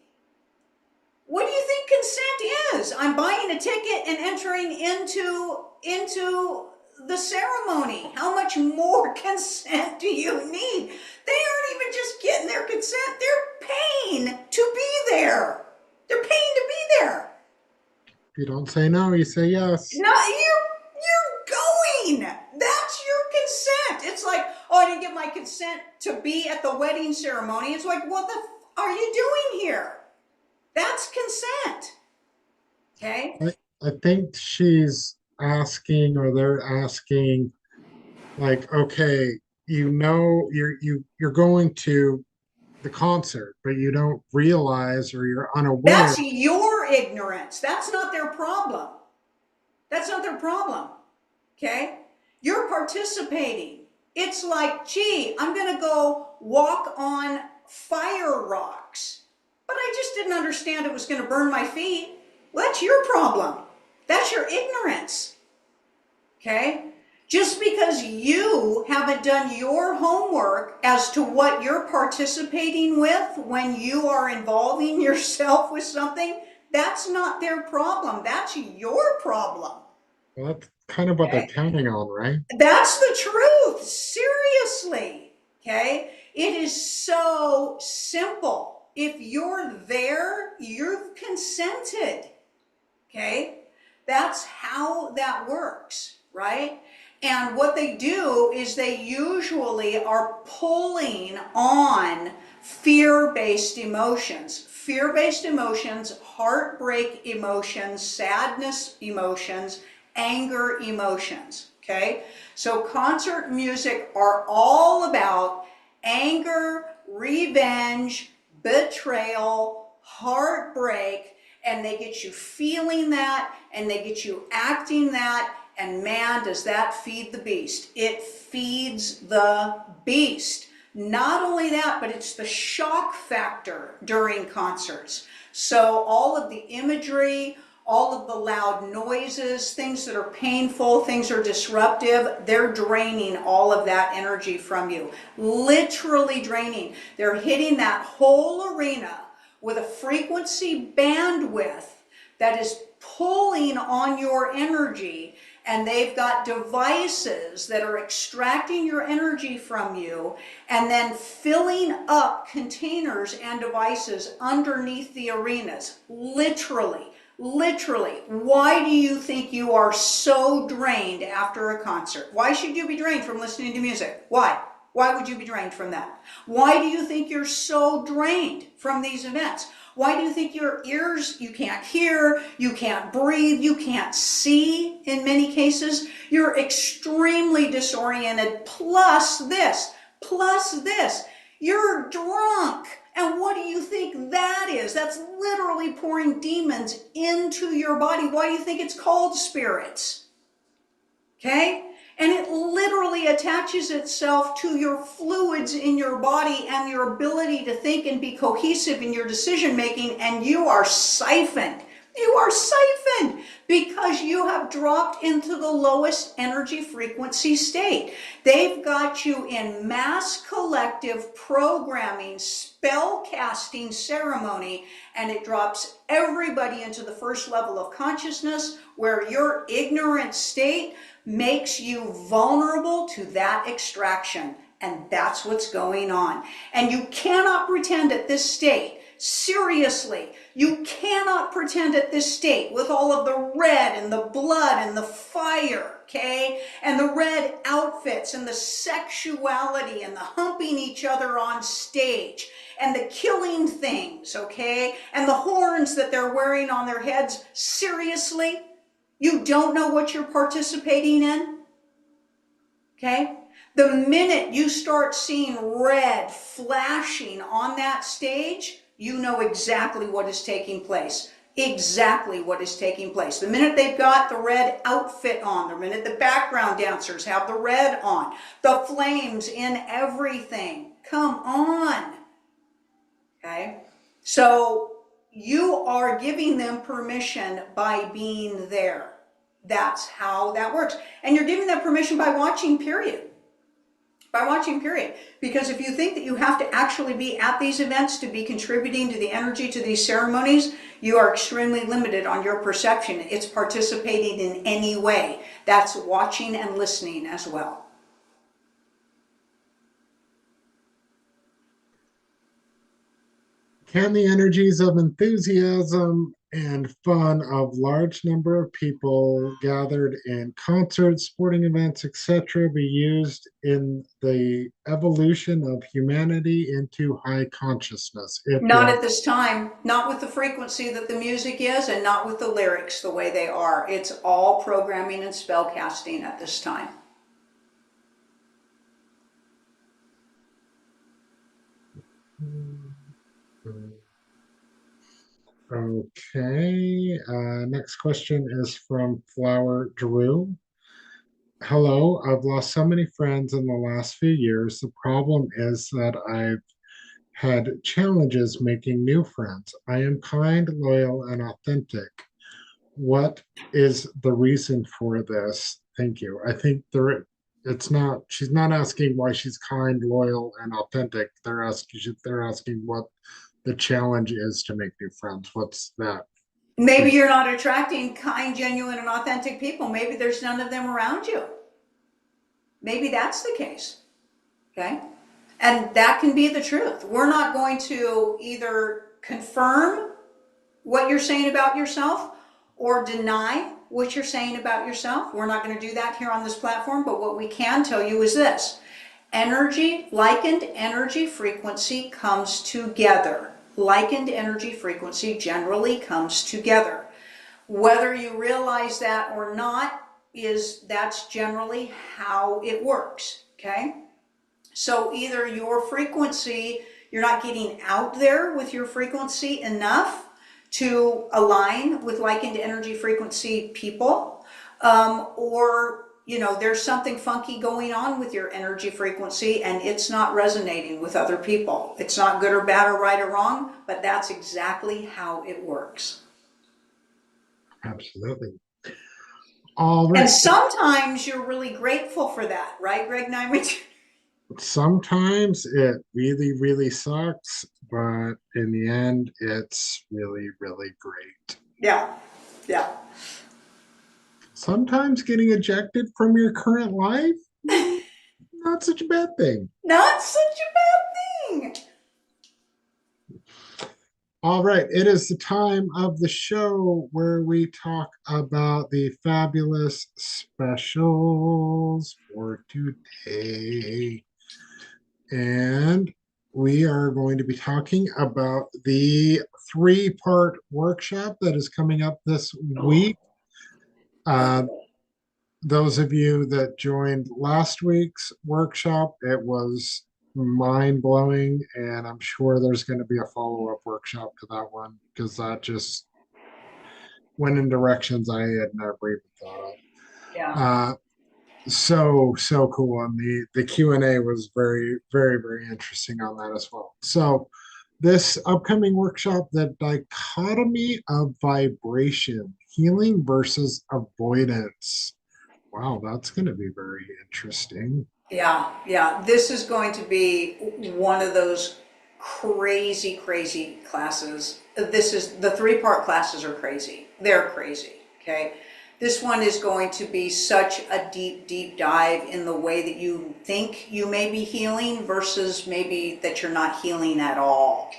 What do you think consent is? I'm buying a ticket and entering into the ceremony. How much more consent do you need? They aren't even just getting their consent, they're paying to be there. They're paying to be there. If you don't say no, you say yes. No, you're going. That's your consent. It's like, oh, I didn't get my consent to be at the wedding ceremony. It's like, what the are you doing here? That's consent. Okay? I think she's asking, or they're asking, like, okay, you're going to the concert, but you don't realize, or you're unaware. That's your ignorance. That's not their problem. That's not their problem. Okay? You're participating. It's like, gee, I'm going to go walk on fire rocks, but I just didn't understand it was going to burn my feet. Well, that's your problem. That's your ignorance. Okay? Just because you haven't done your homework as to what you're participating with when you are involving yourself with something, that's not their problem. That's your problem. Well, that's kind of what they're Okay? counting on, right? That's the truth. Seriously. Okay? It is so simple. If you're there, you've consented. Okay? That's how that works, right? And what they do is they usually are pulling on fear-based emotions. Fear-based emotions, heartbreak emotions, sadness emotions, anger emotions, okay? So concert music are all about anger, revenge, betrayal, heartbreak, and they get you feeling that, and they get you acting that, and man, does that feed the beast. It feeds the beast. Not only that, but it's the shock factor during concerts. So all of the imagery, all of the loud noises, things that are painful, things that are disruptive, they're draining all of that energy from you. Literally draining. They're hitting that whole arena with a frequency bandwidth that is pulling on your energy, and they've got devices that are extracting your energy from you and then filling up containers and devices underneath the arenas. Literally. Literally. Why do you think you are so drained after a concert? Why should you be drained from listening to music? Why? Why would you be drained from that? Why do you think you're so drained from these events? Why do you think your ears, you can't hear, you can't breathe, you can't see in many cases? You're extremely disoriented, plus this, you're drunk. And what do you think that is? That's literally pouring demons into your body. Why do you think it's called spirits? Okay? And it literally attaches itself to your fluids in your body and your ability to think and be cohesive in your decision making, and you are siphoned. You are siphoned because you have dropped into the lowest energy frequency state. They've got you in mass collective programming, spell casting ceremony, and it drops everybody into the first level of consciousness where your ignorant state makes you vulnerable to that extraction. And that's what's going on. And you cannot pretend at this state, seriously, you cannot pretend at this state with all of the red and the blood and the fire, okay? And the red outfits and the sexuality and the humping each other on stage and the killing things, okay? And the horns that they're wearing on their heads. Seriously? You don't know what you're participating in? Okay? The minute you start seeing red flashing on that stage, you know exactly what is taking place. Exactly what is taking place. The minute they've got the red outfit on, the minute the background dancers have the red on, the flames in everything. Come on. Okay? So you are giving them permission by being there. That's how that works. And you're giving them permission by watching, period. By watching, period. Because if you think that you have to actually be at these events to be contributing to the energy to these ceremonies, you are extremely limited on your perception. It's participating in any way. That's watching and listening as well. Can the energies of enthusiasm and fun of large number of people gathered in concerts, sporting events, etc., be used in the evolution of humanity into high consciousness? If Not at yes, this time, not with the frequency that the music is, and not with the lyrics the way they are. It's all programming and spell casting at this time. okay. Next question is from Flower Drew. Hello, I've lost so many friends in the last few years. The problem is that I've had challenges making new friends. I am kind, loyal, and authentic. What is the reason for this? Thank you. I think it's not, she's not asking why she's kind, loyal, and authentic. They're asking what the challenge is to make new friends. What's that? Maybe you're not attracting kind, genuine, and authentic people. Maybe there's none of them around you. Maybe that's the case. Okay? And that can be the truth. We're not going to either confirm what you're saying about yourself or deny what you're saying about yourself. We're not going to do that here on this platform, but what we can tell you is this. Energy, likened energy frequency comes together. Likened energy frequency generally comes together. Whether you realize that or not, that's generally how it works, okay? So either your frequency, you're not getting out there with your frequency enough to align with likened energy frequency people, or there's something funky going on with your energy frequency and it's not resonating with other people. It's not good or bad or right or wrong, but that's exactly how it works. Absolutely. All And right. sometimes you're really grateful for that, right, Greg Nyman? Sometimes it really, really sucks, but in the end, it's really, really great. Yeah, yeah. Sometimes getting ejected from your current life, not such a bad thing. Not such a bad thing. All right, it is the time of the show where we talk about the fabulous specials for today. And we are going to be talking about the three-part workshop that is coming up this week. Uh, those of you that joined last week's workshop, it was mind-blowing, and I'm sure there's going to be a follow-up workshop to that one because that just went in directions I had never even thought of. Yeah. So cool, and the Q&A was very, very, very interesting on that as well. So this upcoming workshop, the dichotomy of vibration, healing versus avoidance. Wow, that's going to be very interesting. Yeah, yeah. This is going to be one of those crazy, crazy classes. The three-part classes are crazy. They're crazy, okay? This one is going to be such a deep, deep dive in the way that you think you may be healing versus maybe that you're not healing at all,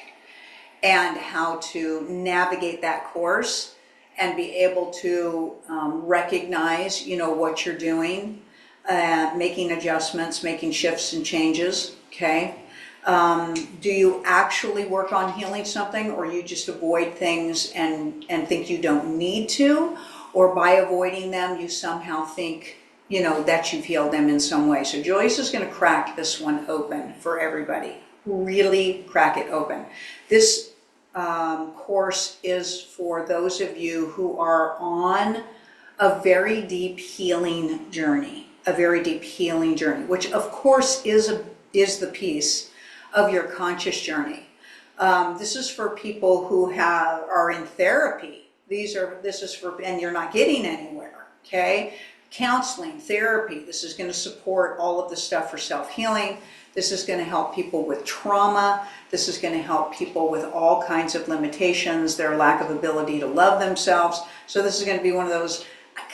and how to navigate that course and be able to recognize, what you're doing, making adjustments, making shifts and changes, okay? Do you actually work on healing something, or you just avoid things and think you don't need to? Or by avoiding them, you somehow think, that you've healed them in some way. So Julius is going to crack this one open for everybody. Really crack it open. This course is for those of you who are on a very deep healing journey, which of course is the piece of your conscious journey. This is for people who are in therapy. This is for, and you're not getting anywhere, okay? counseling, therapy. This is going to support all of the stuff for self-healing. This is going to help people with trauma. This is going to help people with all kinds of limitations, their lack of ability to love themselves. So this is going to be one of those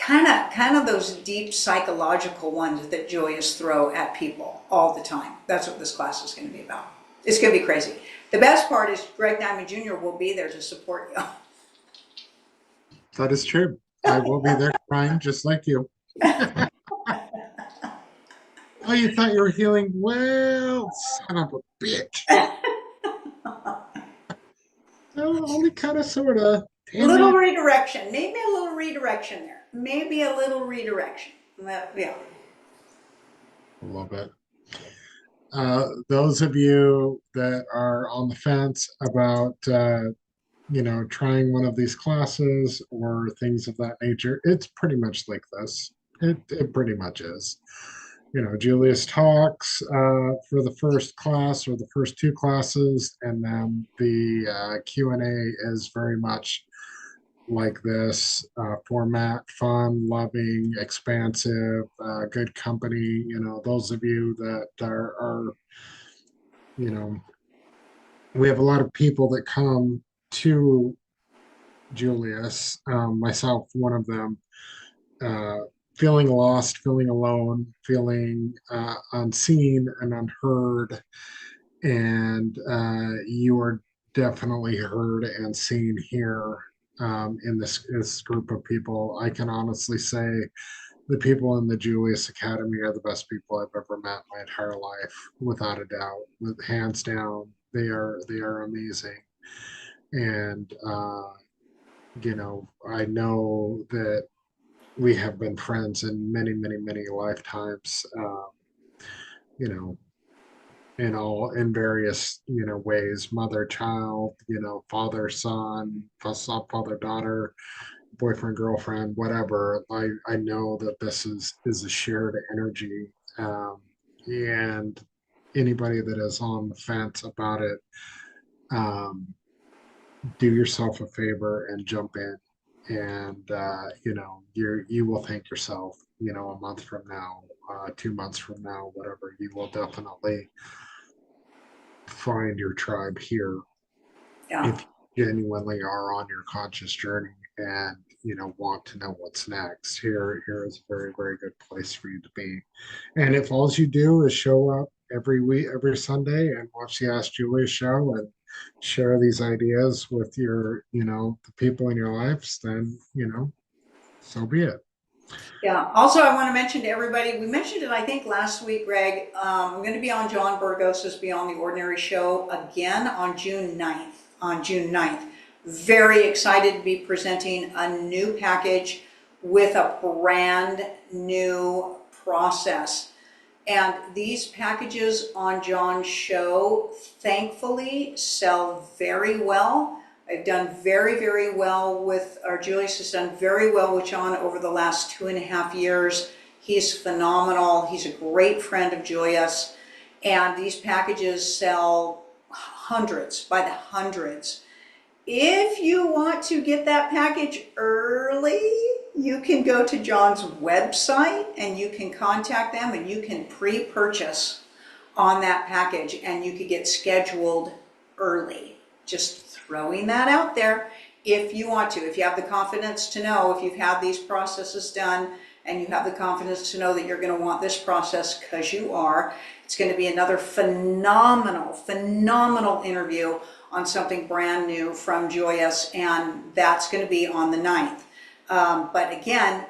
kind of those deep psychological ones that Julius throw at people all the time. That's what this class is going to be about. It's going to be crazy. The best part is Greg Diamond Jr. will be there to support you. That is true. I will be there crying just like you. Oh, you thought you were healing? Well, son of a bitch. Oh, only kind of, sort of. Damn Little it. redirection, maybe a little redirection there. Maybe a little redirection. Yeah. Love it. Those of you that are on the fence about, trying one of these classes or things of that nature, it's pretty much like this. It pretty much is. Julius talks for the first class or the first two classes, and then the Q&A is very much like this format, fun, loving, expansive, good company. Those of you that are, you know, we have a lot of people that come to Julius, myself, one of them, uh, feeling lost, feeling alone, feeling unseen and unheard. And you are definitely heard and seen here in this group of people. I can honestly say the people in the Julius Academy are the best people I've ever met in my entire life, without a doubt, with hands down. They are amazing, and I know that we have been friends in many, many, many lifetimes. You know, in various ways, mother child, father son, father daughter, boyfriend girlfriend, whatever. I know that this is a shared energy, and anybody that is on the fence about it, um, do yourself a favor and jump in, and you will thank yourself, a month from now, 2 months from now, whatever. You will definitely find your tribe here Yeah. if you genuinely are on your conscious journey and want to know what's next. Here is a very, very good place for you to be. And if all you do is show up every week, every Sunday, and watch the Ask Julius show and share these ideas with your the people in your lives, then so be it. Yeah. Also, I want to mention to everybody, we mentioned it, I think, last week, Greg. I'm going to be on John Burgos's Beyond the Ordinary show again on June 9th. On June 9th. Very excited to be presenting a new package with a brand new process. And these packages on John's show, thankfully, sell very well. I've done very, very well with, or Julius has done very well with John over the last 2.5 years. He's phenomenal. He's a great friend of Julius. And these packages sell hundreds, by the hundreds. If you want to get that package early, you can go to John's website and you can contact them and you can pre-purchase on that package and you could get scheduled early. Just throwing that out there if you want to. If you have the confidence to know, if you've had these processes done and you have the confidence to know that you're going to want this process, because you are, it's going to be another phenomenal, phenomenal interview on something brand new from Julius, and that's going to be on the 9th. But again,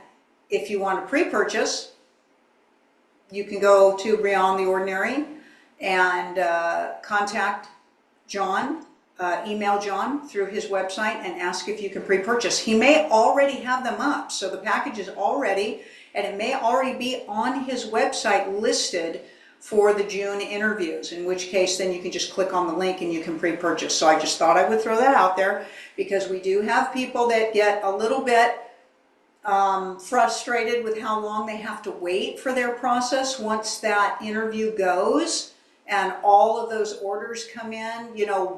if you want to pre-purchase, you can go to Beyond the Ordinary and contact John, email John through his website and ask if you can pre-purchase. He may already have them up, so the package is already, and it may already be on his website listed for the June interviews, in which case then you can just click on the link and you can pre-purchase. So I just thought I would throw that out there because we do have people that get a little bit frustrated with how long they have to wait for their process once that interview goes and all of those orders come in.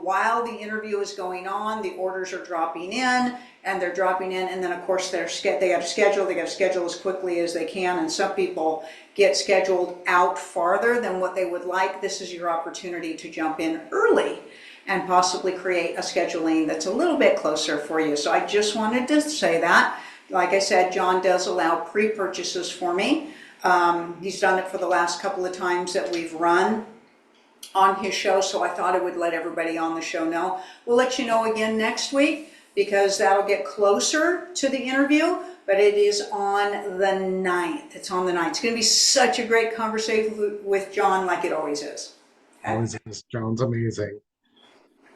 While the interview is going on, the orders are dropping in and they're dropping in, and then of course they got to schedule as quickly as they can, and some people get scheduled out farther than what they would like. This is your opportunity to jump in early and possibly create a scheduling that's a little bit closer for you. So I just wanted to say that. Like I said, John does allow pre-purchases for me. He's done it for the last couple of times that we've run on his show, so I thought I would let everybody on the show know. We'll let you know again next week, because that'll get closer to the interview, but it is on the 9th. It's on the 9th. It's going to be such a great conversation with John, like it always is. Okay? Always is. John's amazing.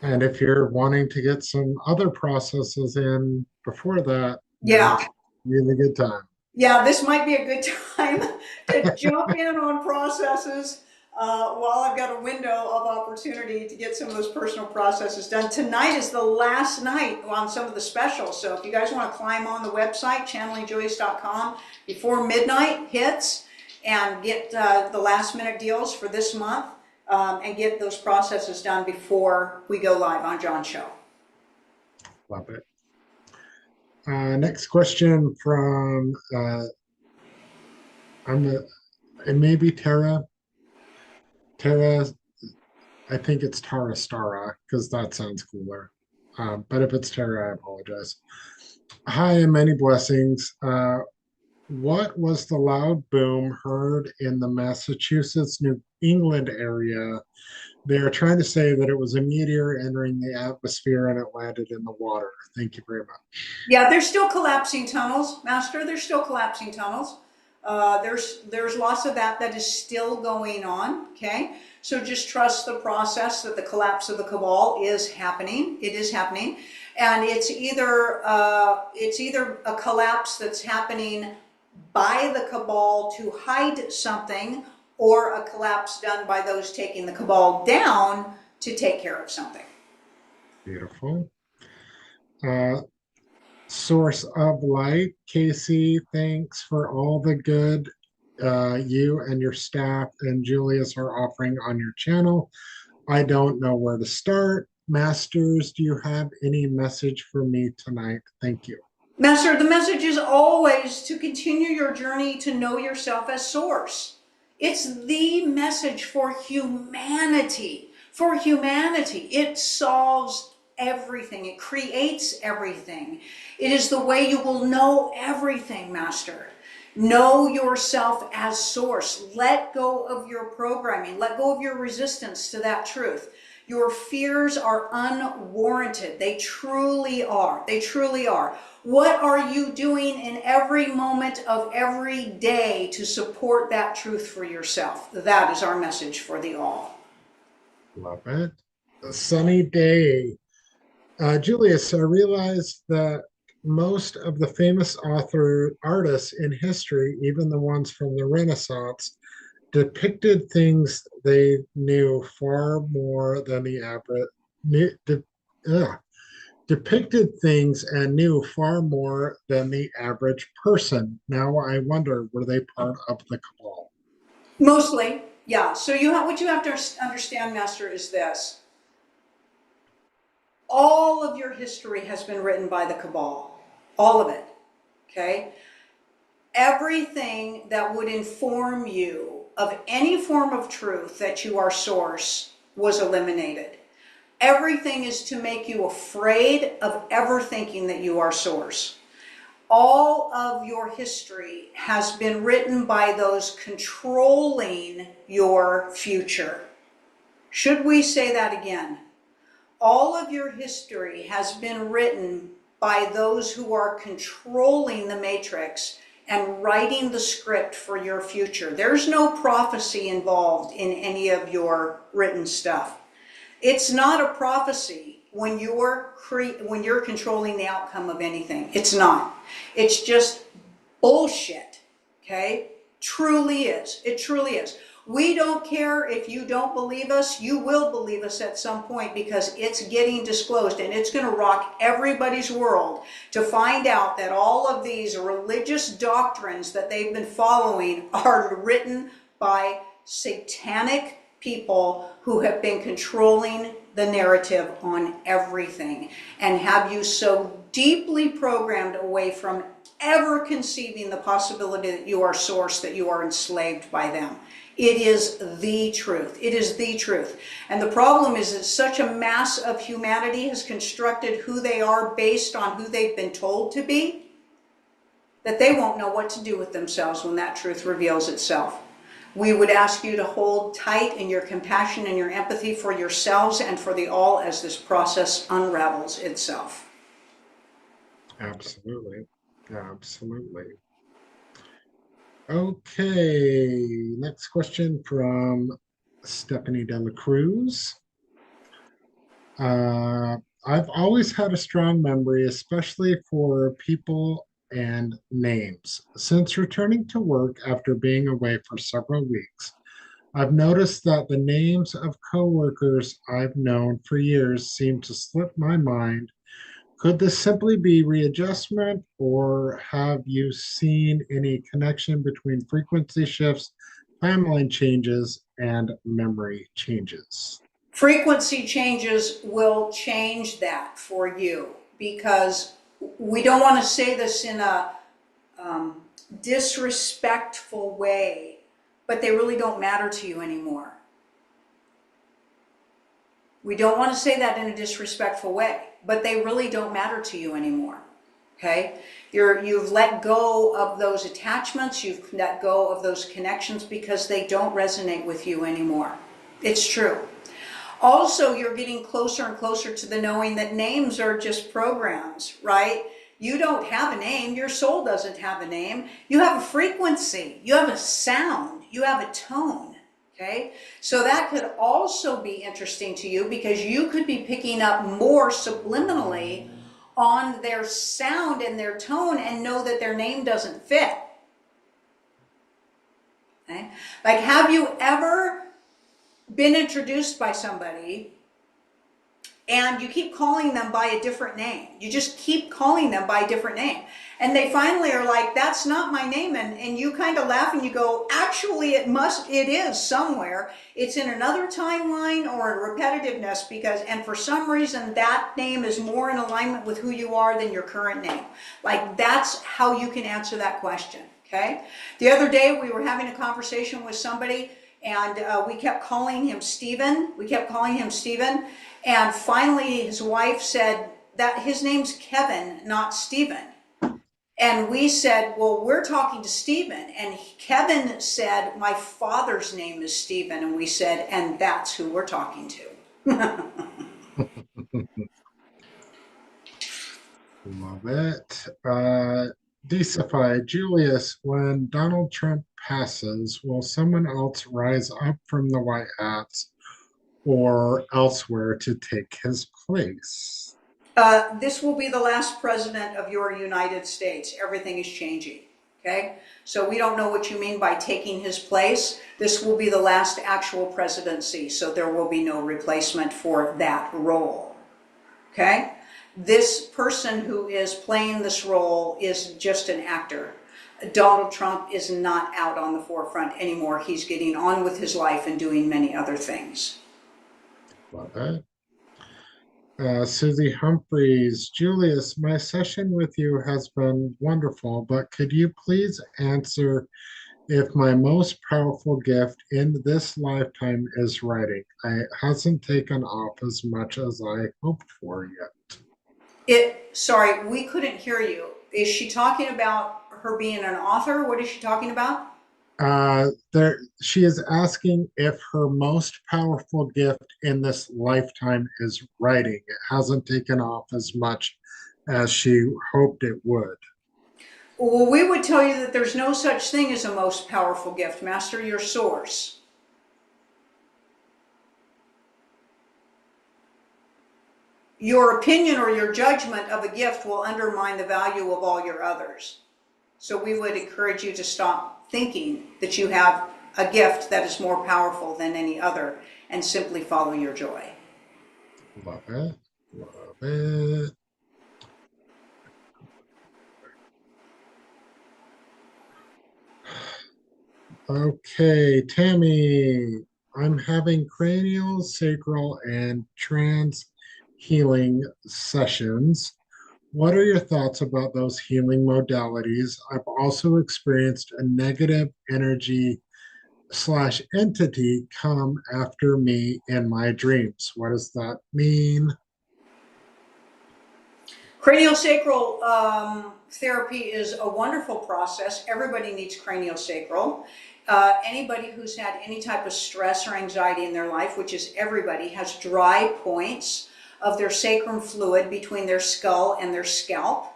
And if you're wanting to get some other processes in before that, Yeah. now's a really good time. Yeah, this might be a good time to jump in on processes while I've got a window of opportunity to get some of those personal processes done. Tonight is the last night on some of the specials. So if you guys want to climb on the website, channelingjulius.com, before midnight hits and get the last minute deals for this month and get those processes done before we go live on John's show. Love it. Next question from it may be Tara. Tara, I think it's Tara Stara, because that sounds cooler. But if it's Tara, I apologize. Hi, and many blessings. What was the loud boom heard in the Massachusetts, New England area? They are trying to say that it was a meteor entering the atmosphere and it landed in the water. Thank you very much. Yeah, there's still collapsing tunnels, Master. There's still collapsing tunnels. There's lots of that is still going on. Okay, so just trust the process that the collapse of the cabal is happening. It is happening, and it's either a collapse that's happening by the cabal to hide something, or a collapse done by those taking the cabal down to take care of something. Beautiful. Source of light, Kasey, thanks for all the good you and your staff and Julius are offering on your channel. I don't know where to start. Masters, do you have any message for me tonight? Thank you. Master, the message is always to continue your journey to know yourself as source. It's the message for humanity. For humanity, it solves everything. It creates everything. It is the way you will know everything, Master. Know yourself as source. Let go of your programming. Let go of your resistance to that truth. Your fears are unwarranted. They truly are. They truly are. What are you doing in every moment of every day to support that truth for yourself? That is our message for the all. Love it. A sunny day. Julius, I realized that most of the famous artists in history, even the ones from the Renaissance, depicted things they knew far more than the average, depicted things and knew far more than the average person. Now I wonder, were they part of the cabal? Mostly, yeah. So what you have to understand, Master, is this. All of your history has been written by the cabal. All of it. Okay? Everything that would inform you of any form of truth that you are source was eliminated. Everything is to make you afraid of ever thinking that you are source. All of your history has been written by those controlling your future. Should we say that again? All of your history has been written by those who are controlling the matrix and writing the script for your future. There's no prophecy involved in any of your written stuff. It's not a prophecy when you're controlling the outcome of anything. It's not. It's just bullshit. Okay? Truly is. It truly is. We don't care if you don't believe us. You will believe us at some point, because it's getting disclosed, and it's going to rock everybody's world to find out that all of these religious doctrines that they've been following are written by satanic people who have been controlling the narrative on everything and have you so deeply programmed away from ever conceiving the possibility that you are source, that you are enslaved by them. It is the truth. It is the truth. And the problem is that such a mass of humanity has constructed who they are based on who they've been told to be, that they won't know what to do with themselves when that truth reveals itself. We would ask you to hold tight in your compassion and your empathy for yourselves and for the all as this process unravels itself. Absolutely. Absolutely. Okay, next question from Stephanie Dela Cruz. I've always had a strong memory, especially for people and names. Since returning to work after being away for several weeks, I've noticed that the names of coworkers I've known for years seem to slip my mind. Could this simply be readjustment, or have you seen any connection between frequency shifts, timeline changes, and memory changes? Frequency changes will change that for you, because we don't want to say this in a disrespectful way, but they really don't matter to you anymore. We don't want to say that in a disrespectful way, but they really don't matter to you anymore. Okay? You've let go of those attachments, you've let go of those connections because they don't resonate with you anymore. It's true. Also, you're getting closer and closer to the knowing that names are just programs, right? You don't have a name. Your soul doesn't have a name. You have a frequency. You have a sound. You have a tone, okay? So that could also be interesting to you because you could be picking up more subliminally on their sound and their tone and know that their name doesn't fit, okay? Like, have you ever been introduced by somebody and you keep calling them by a different name? You just keep calling them by a different name. And they finally are like, that's not my name. And you kind of laugh and you go, actually, it is somewhere. It's in another timeline or a repetitiveness and for some reason, that name is more in alignment with who you are than your current name. Like, that's how you can answer that question, okay? The other day, we were having a conversation with somebody and we kept calling him Stephen. And finally, his wife said that his name's Kevin, not Stephen. And we said, well, we're talking to Stephen. And Kevin said, my father's name is Stephen. And we said, and that's who we're talking to. Love it. Decify, Julius, when Donald Trump passes, will someone else rise up from the White Hats or elsewhere to take his place? This will be the last president of your United States. Everything is changing, okay? So we don't know what you mean by taking his place. This will be the last actual presidency, so there will be no replacement for that role, okay? This person who is playing this role is just an actor. Donald Trump is not out on the forefront anymore. He's getting on with his life and doing many other things. Love it. Susie Humphreys, Julius, my session with you has been wonderful, but could you please answer if my most powerful gift in this lifetime is writing? It hasn't taken off as much as I hoped for yet. Sorry, we couldn't hear you. Is she talking about her being an author? What is she talking about? She is asking if her most powerful gift in this lifetime is writing. It hasn't taken off as much as she hoped it would. Well, we would tell you that there's no such thing as a most powerful gift. Master your source. Your opinion or your judgment of a gift will undermine the value of all your others. So we would encourage you to stop thinking that you have a gift that is more powerful than any other and simply follow your joy. Love it. Love it. Okay, Tammy. I'm having cranial, sacral, and trans healing sessions. What are your thoughts about those healing modalities? I've also experienced a negative energy slash entity come after me in my dreams. What does that mean? Craniosacral therapy is a wonderful process. Everybody needs craniosacral. Anybody who's had any type of stress or anxiety in their life, which is everybody, has dry points of their sacrum fluid between their skull and their scalp.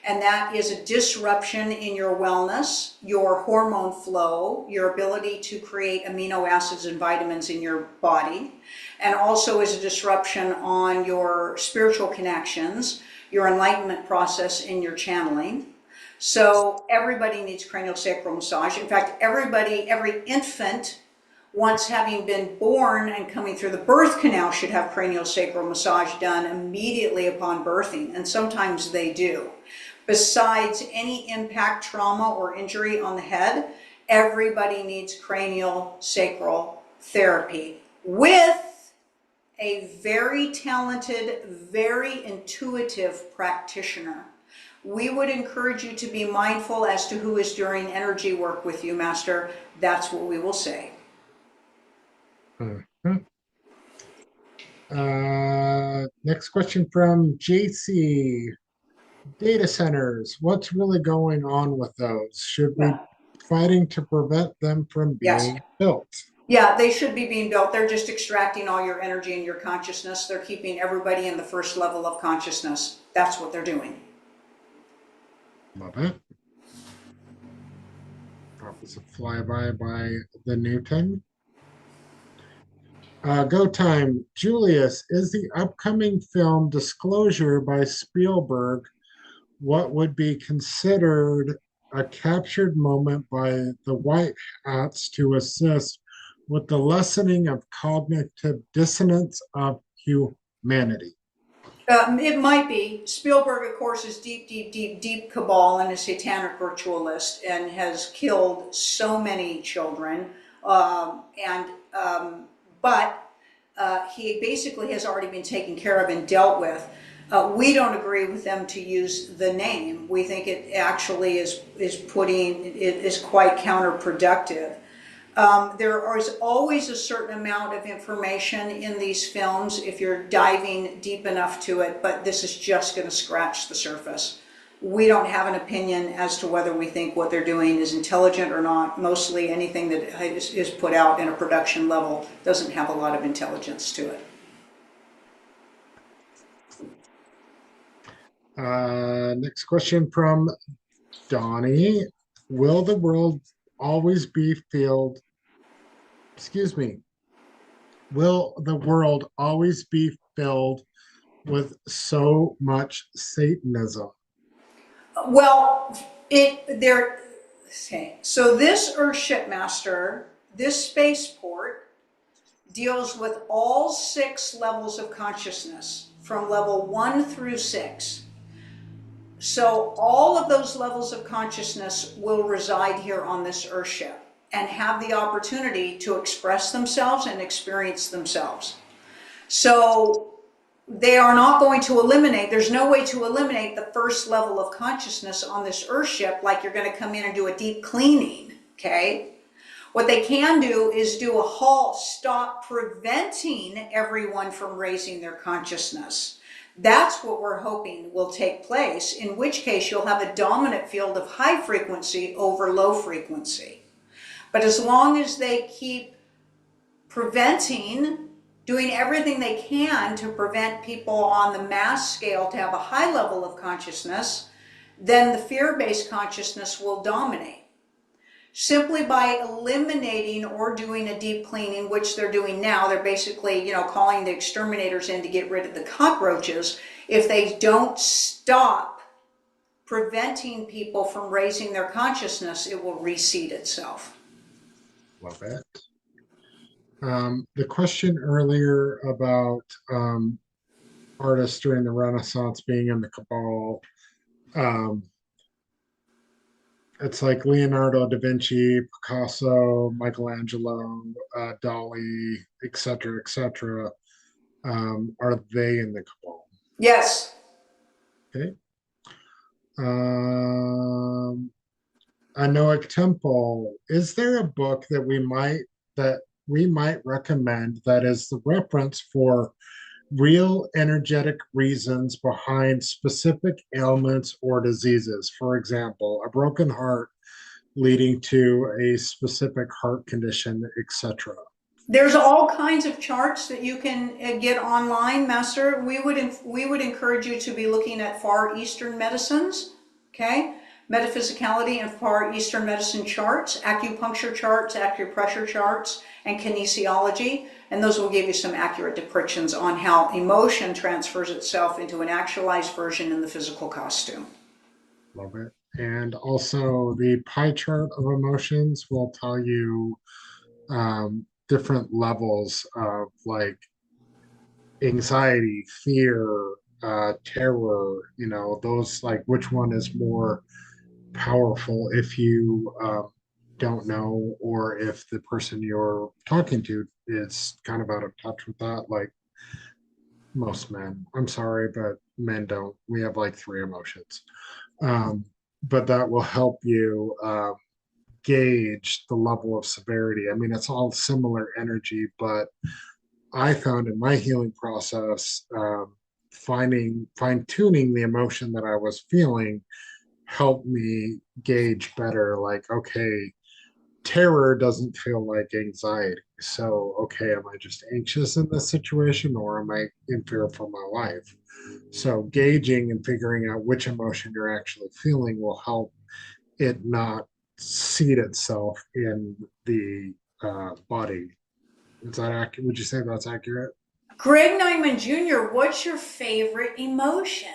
And that is a disruption in your wellness, your hormone flow, your ability to create amino acids and vitamins in your body, and also is a disruption on your spiritual connections, your enlightenment process in your channeling. So everybody needs craniosacral massage. In fact, every infant, once having been born and coming through the birth canal, should have craniosacral massage done immediately upon birthing, and sometimes they do. Besides any impact, trauma, or injury on the head, everybody needs cranial sacral therapy with a very talented, very intuitive practitioner. We would encourage you to be mindful as to who is doing energy work with you, Master. That's what we will say. Mhm. Next question from JC. Data centers. What's really going on with those? Should we Yeah. be fighting to prevent them from Yes. being built? Yeah, they should be being built. They're just extracting all your energy and your consciousness. They're keeping everybody in the first level of consciousness. That's what they're doing. Love it. That was a flyby by the Newton. Go time. Julius, is the upcoming film Disclosure by Spielberg what would be considered a captured moment by the White Hats to assist with the lessening of cognitive dissonance of humanity? It might be. Spielberg, of course, is deep, deep, deep, deep cabal and a satanic ritualist and has killed so many children. And but he basically has already been taken care of and dealt with. We don't agree with them to use the name. We think it actually is quite counterproductive. There is always a certain amount of information in these films if you're diving deep enough to it, but this is just going to scratch the surface. We don't have an opinion as to whether we think what they're doing is intelligent or not. Mostly anything that is put out in a production level doesn't have a lot of intelligence to it. Next question from Donnie. Will the world always be filled? Excuse me. Will the world always be filled with so much Satanism? Well, okay. So this Earthship Master, this spaceport, deals with all 6 levels of consciousness from level 1 through 6. So all of those levels of consciousness will reside here on this Earthship and have the opportunity to express themselves and experience themselves. So they are not going to eliminate, there's no way to eliminate the first level of consciousness on this Earthship like you're going to come in and do a deep cleaning, okay? What they can do is do a halt, stop preventing everyone from raising their consciousness. That's what we're hoping will take place, in which case you'll have a dominant field of high frequency over low frequency. But as long as they keep preventing, doing everything they can to prevent people on the mass scale to have a high level of consciousness, then the fear-based consciousness will dominate. Simply by eliminating or doing a deep cleaning, which they're doing now, they're basically, calling the exterminators in to get rid of the cockroaches. If they don't stop preventing people from raising their consciousness, it will reseed itself. Love it. The question earlier about artists during the Renaissance being in the cabal. It's like Leonardo da Vinci, Picasso, Michelangelo, Dali, etc., etc. Are they in the cabal? Yes. Okay. Um, Anoic Temple. Is there a book that we might recommend that is the reference for real energetic reasons behind specific ailments or diseases? For example, a broken heart leading to a specific heart condition, etc. There's all kinds of charts that you can get online, Master. We would encourage you to be looking at Far Eastern medicines, okay? Metaphysicality and Far Eastern medicine charts, acupuncture charts, acupressure charts, and kinesiology. And those will give you some accurate depictions on how emotion transfers itself into an actualized version in the physical costume. Love it. And also, the pie chart of emotions will tell you different levels of like anxiety, fear, terror, those like which one is more powerful if you don't know, or if the person you're talking to is kind of out of touch with that. Like most men, I'm sorry, but men don't. We have like three emotions. Um, but that will help you gauge the level of severity. I mean, it's all similar energy, but I found in my healing process, fine tuning the emotion that I was feeling helped me gauge better. Like, okay, terror doesn't feel like anxiety. So, okay, am I just anxious in this situation or am I in fear for my life? So, gauging and figuring out which emotion you're actually feeling will help it not seat itself in the body. Is that accurate? Would you say that's accurate? Greg Nyman Jr., what's your favorite emotion?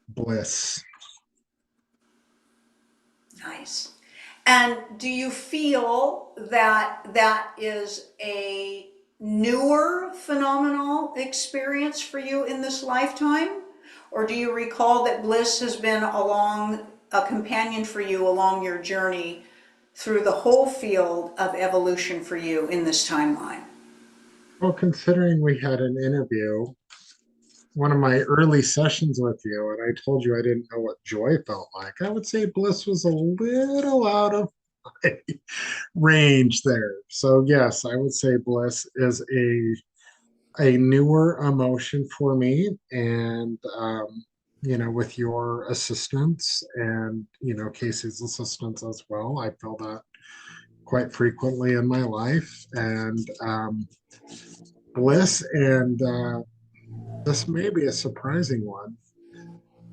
Bliss. Nice. And do you feel that that is a newer phenomenal experience for you in this lifetime? Or do you recall that bliss has been along a companion for you along your journey through the whole field of evolution for you in this timeline? Well, considering we had an interview, one of my early sessions with you, and I told you I didn't know what joy felt like, I would say bliss was a little out of my range there. So yes, I would say bliss is a newer emotion for me, and with your assistance and Casey's assistance as well, I feel that quite frequently in my life, and bliss, and this may be a surprising one,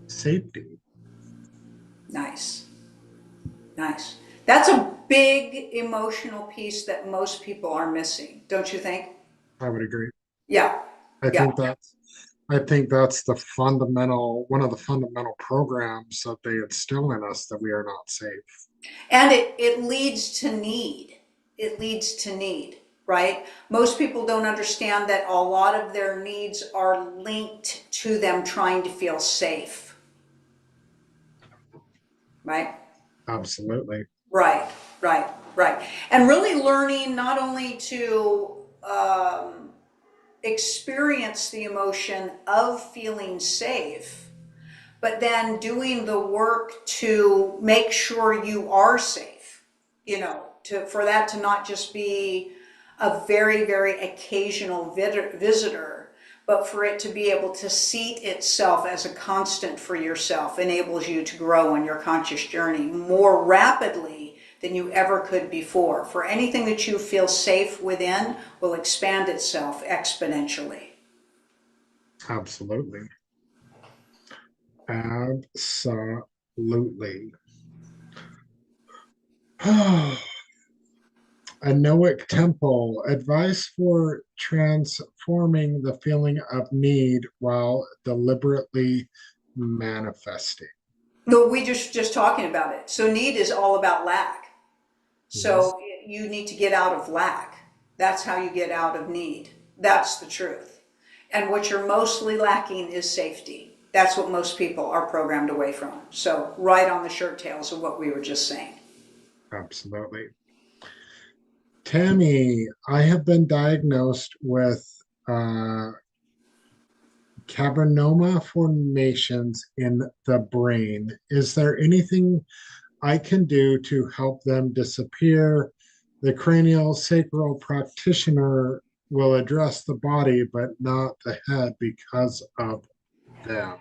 safety. Nice. Nice. That's a big emotional piece that most people are missing, don't you think? I would agree. Yeah. I Yeah. think that's I think that's the fundamental one of the fundamental programs that they instill in us, that we are not safe. And it leads to need. It leads to need, right? Most people don't understand that a lot of their needs are linked to them trying to feel safe, right? Absolutely. Right, right, right. And really learning not only to experience the emotion of feeling safe, but then doing the work to make sure you are safe, for that to not just be a very, very occasional visitor, but for it to be able to seat itself as a constant for yourself enables you to grow on your conscious journey more rapidly than you ever could before. For anything that you feel safe within will expand itself exponentially. Absolutely. Absolutely. Anoic Temple, advice for transforming the feeling of need while deliberately manifesting. No, we just talking about it. So need is all about lack. Mhm. So you need to get out of lack. That's how you get out of need. That's the truth. And what you're mostly lacking is safety. That's what most people are programmed away from. So right on the shirt tails of what we were just saying. Absolutely. Tammy, I have been diagnosed with uh, cavernoma formations in the brain. Is there anything I can do to help them disappear? The cranial sacral practitioner will address the body, but not the head because of them.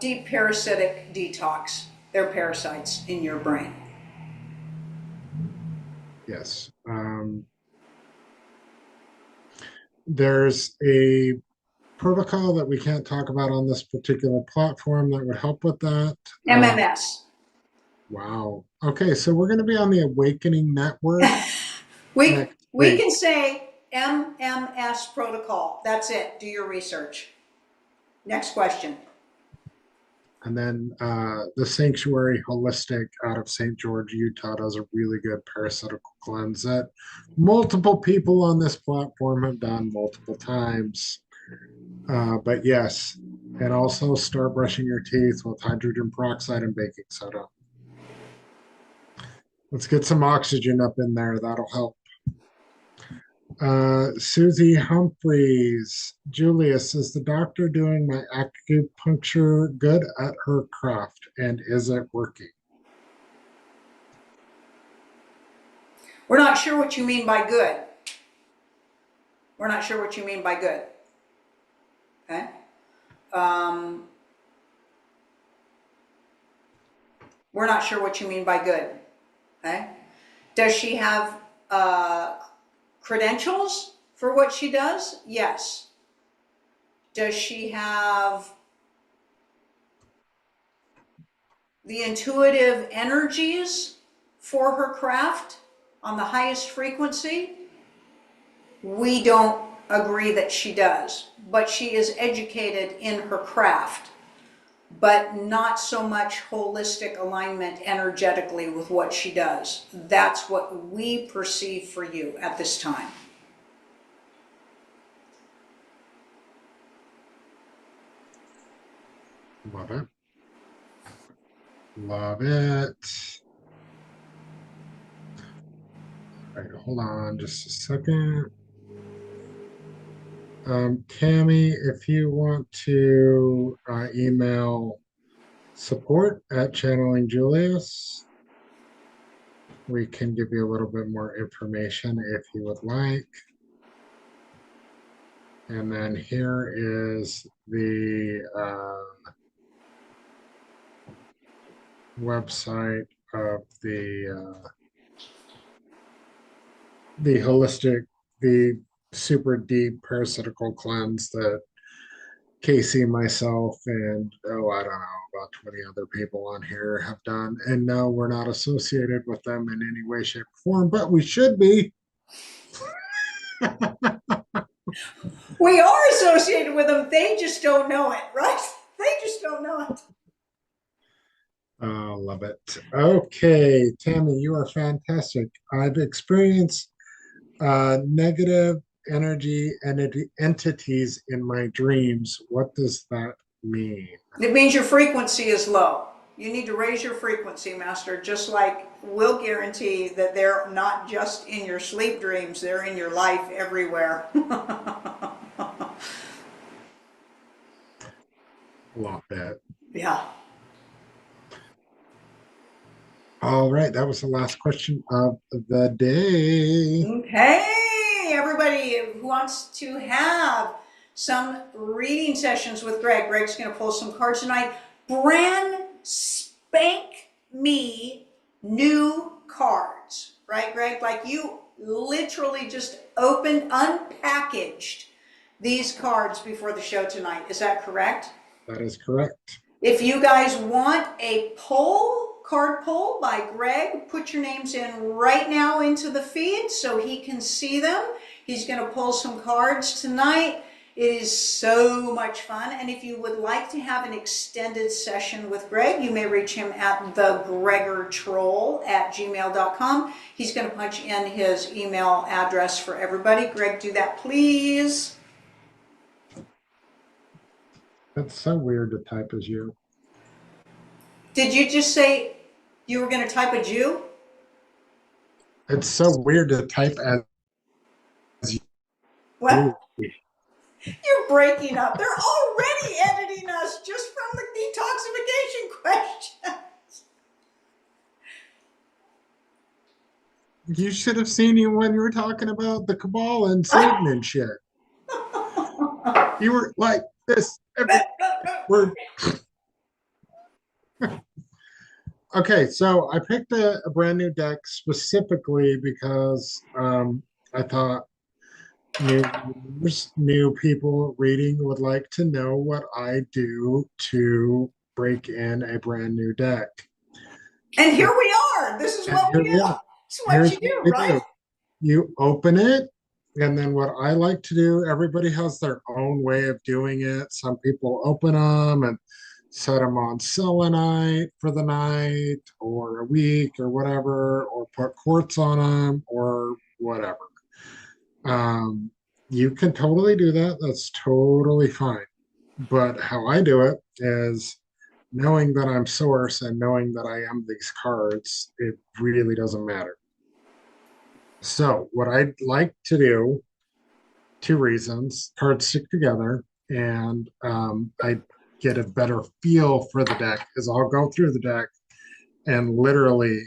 Deep parasitic detox. They're parasites in your brain. Yes. There's a protocol that we can't talk about on this particular platform that would help with that. MMS. Wow. Okay, so we're going to be on the Awakening Network We next we week. can say MMS protocol. That's it. Do your research. Next question. And then the Sanctuary Holistic out of St. George, Utah does a really good parasitical cleanse that multiple people on this platform have done multiple times. But yes, and also start brushing your teeth with hydrogen peroxide and baking soda. Let's get some oxygen up in there. That'll help. Susie Humphreys, Julius, is the doctor doing my acupuncture good at her craft, and is it working? We're not sure what you mean by good. We're not sure what you mean by good. Okay. We're not sure what you mean by good. Okay. Does she have credentials for what she does? Yes. Does she have the intuitive energies for her craft on the highest frequency? We don't agree that she does, but she is educated in her craft, but not so much holistic alignment energetically with what she does. That's what we perceive for you at this time. Love it. Love it. All right, hold on just a second. Tammy, if you want to email support at Channeling Julius, we can give you a little bit more information if you would like. And then here is the website of the holistic, the super deep parasitical cleanse that Kasey, myself, and I don't know, about 20 other people on here have done. And no, we're not associated with them in any way, shape, or form, but we should be. We are associated with them. They just don't know it, right? They just don't know it. Oh, love it. Okay, Tammy, you are fantastic. I've experienced negative energy and entities in my dreams. What does that mean? It means your frequency is low. You need to raise your frequency, Master, just like we'll guarantee that they're not just in your sleep dreams, they're in your life everywhere. Love that. Yeah. All right, that was the last question of the day. Okay, everybody who wants to have some reading sessions with Greg. Greg's going to pull some cards tonight. Brand spank me new cards, right, Greg? Like you literally just opened, unpackaged these cards before the show tonight. Is that correct? That is correct. If you guys want a card poll by Greg, put your names in right now into the feed so he can see them. He's going to pull some cards tonight. It is so much fun. And if you would like to have an extended session with Greg, you may reach him at thegregortroll@gmail.com. He's going to punch in his email address for everybody. Greg, do that, please. It's so weird to type as you. Did you just say you were going to type a Jew? It's so weird to type as What? you. You're breaking up. They're already editing us just from the detoxification question. You should have seen you when you were talking about the cabal and Satan and shit. You were like this every word. Okay, so I picked a brand new deck specifically because I thought new viewers, new people reading would like to know what I do to break in a brand new deck. And here we are. This is And what we here do. we are. It's what Here's you what do, we right? do. You open it, and then what I like to do, everybody has their own way of doing it. Some people open them and set them on selenite for the night or a week or whatever, or put quartz on them or whatever. Um, you can totally do that. That's totally fine. But how I do it is knowing that I'm source and knowing that I am these cards, it really doesn't matter. So, what I'd like to do, two reasons: cards stick together, and I get a better feel for the deck. Is I'll go through the deck and literally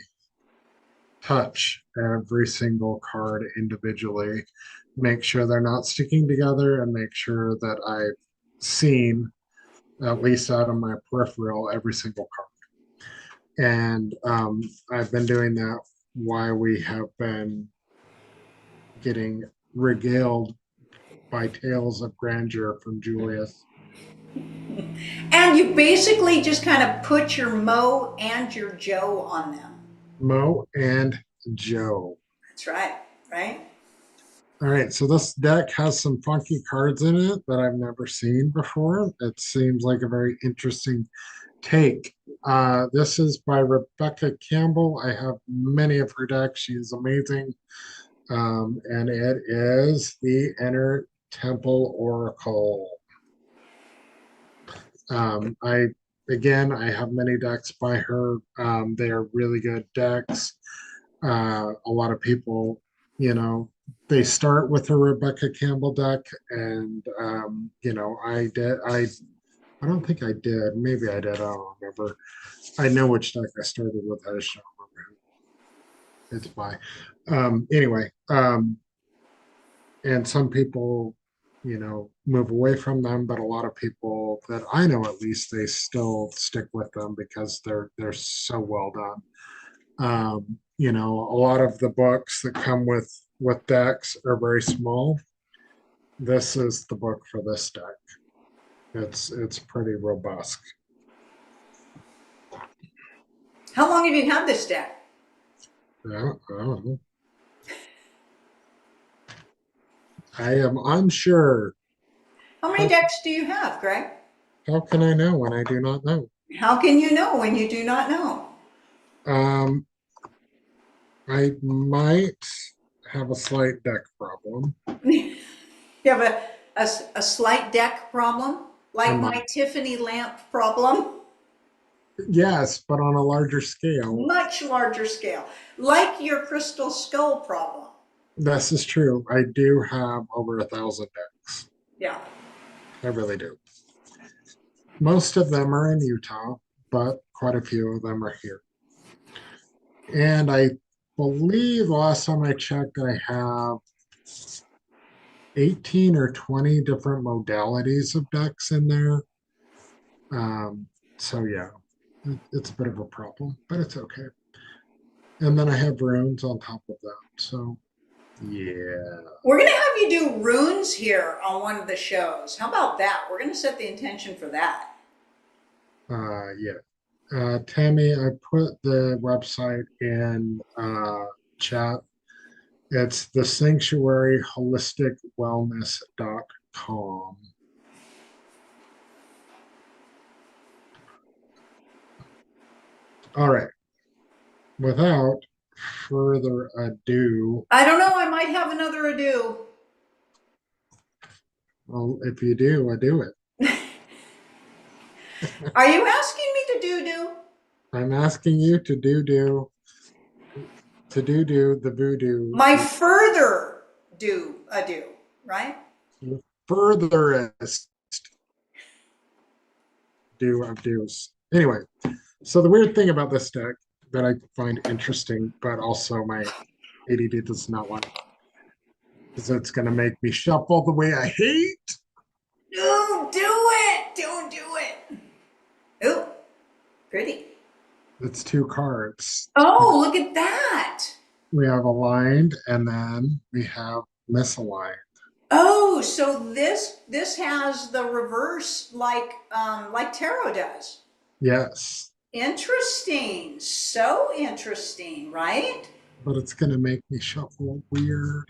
touch every single card individually, make sure they're not sticking together, and make sure that I've seen, at least out of my peripheral, every single card. And I've been doing that while we have been getting regaled by tales of grandeur from Julius. And you basically just kind of put your Mo and your Joe on them. Mo and Joe. That's right, right? All right, so this deck has some funky cards in it that I've never seen before. It seems like a very interesting take. This is by Rebecca Campbell. I have many of her decks. She's amazing. And it is the Inner Temple Oracle. I I have many decks by her. They are really good decks. A lot of people, you know, they start with a Rebecca Campbell deck, and I did. I don't think I did. Maybe I did. I don't remember. I know which deck I started with. I just don't remember who it's by. Anyway, and some people, move away from them, but a lot of people that I know, at least, they still stick with them because they're so well done. A lot of the books that come with decks are very small. This is the book for this deck. It's pretty robust. How long have you had this deck? Yeah, I don't know. I am unsure. How many How, decks do you have, Greg? how can I know when I do not know? How can you know when you do not know? Um, I might have a slight deck problem. You have a slight deck problem, I like my might. Tiffany lamp problem, Yes, but on a larger scale. much larger scale, like your crystal skull problem. This is true. I do have over 1,000 decks. Yeah. I really do. Most of them are in Utah, but quite a few of them are here. And I believe last time I checked, I have 18 or 20 different modalities of decks in there. So yeah, it's a bit of a problem, but it's okay. And then I have runes on top of that. So yeah. We're going to have you do runes here on one of the shows. How about that? We're going to set the intention for that. Yeah. Tammy, I put the website in chat. It's the sanctuaryholisticwellness.com. All right. Without further ado, I don't know. I might have another ado. well, if you do, I do it. Are you asking me to do? I'm asking you to do the voodoo, My further do, right? the furthest do of do's. Anyway, so the weird thing about this deck that I find interesting, but also my ADD does not want, is it's going to make me shuffle the way I hate. Don't do it. Don't do it. Oh, pretty. It's two cards. Oh, look at that. We have aligned and then we have misaligned. Oh, so this has the reverse like tarot does. Yes, Interesting. So interesting, right? but it's going to make me shuffle weird.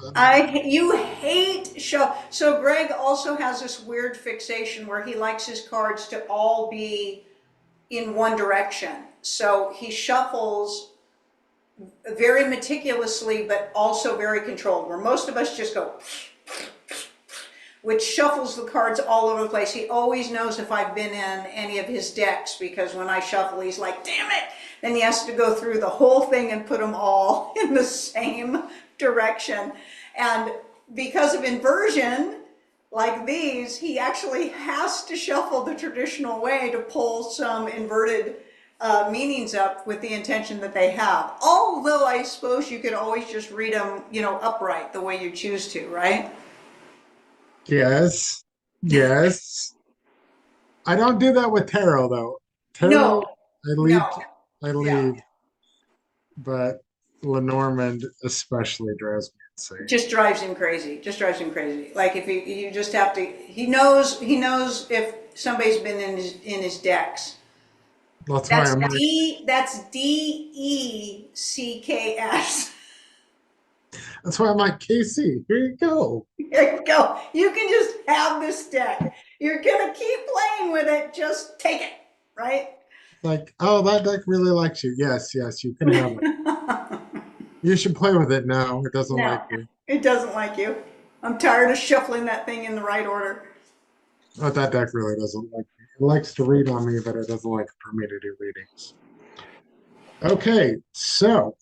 You hate show. So Greg also has this weird fixation where he likes his cards to all be in one direction. So he shuffles very meticulously, but also very controlled, where most of us just go, which shuffles the cards all over the place. He always knows if I've been in any of his decks because when I shuffle, he's like, damn it. Then he has to go through the whole thing and put them all in the same direction. And because of inversion, like these, he actually has to shuffle the traditional way to pull some inverted meanings up with the intention that they have. Although I suppose you could always just read them, upright the way you choose to, right? Yes, yes. I don't do that with tarot though. No, Tarot, I leave, no, I yeah. leave, but Lenormand especially drives me insane. Just drives him crazy. Just drives him crazy. Like if you just have to. He knows if somebody's been in his decks. That's why That's I'm like, D. That's DECKS. Casey, here you go. There you go. You can just have this deck. You're gonna keep playing with it. Just take it, right? Like, oh, that deck really likes you. Yes, yes, you can have it. You should play with it now. It doesn't like No, you. it doesn't like you. I'm tired of shuffling that thing in the right order. But that deck really doesn't like me. It likes to read on me, but it doesn't like for me to do readings. Okay, so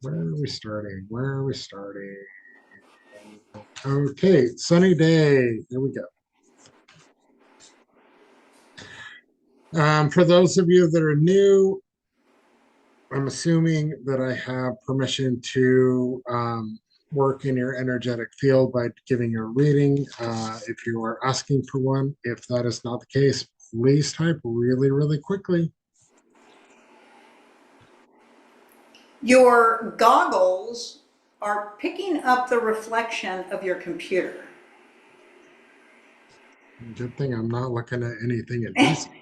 where are we starting? Where are we starting? Okay, sunny day. Here we go. For those of you that are new, I'm assuming that I have permission to work in your energetic field by giving you a reading. If you are asking for one, if that is not the case, please type really, really quickly. Your goggles are picking up the reflection of your computer. Good thing I'm not looking at anything indecent.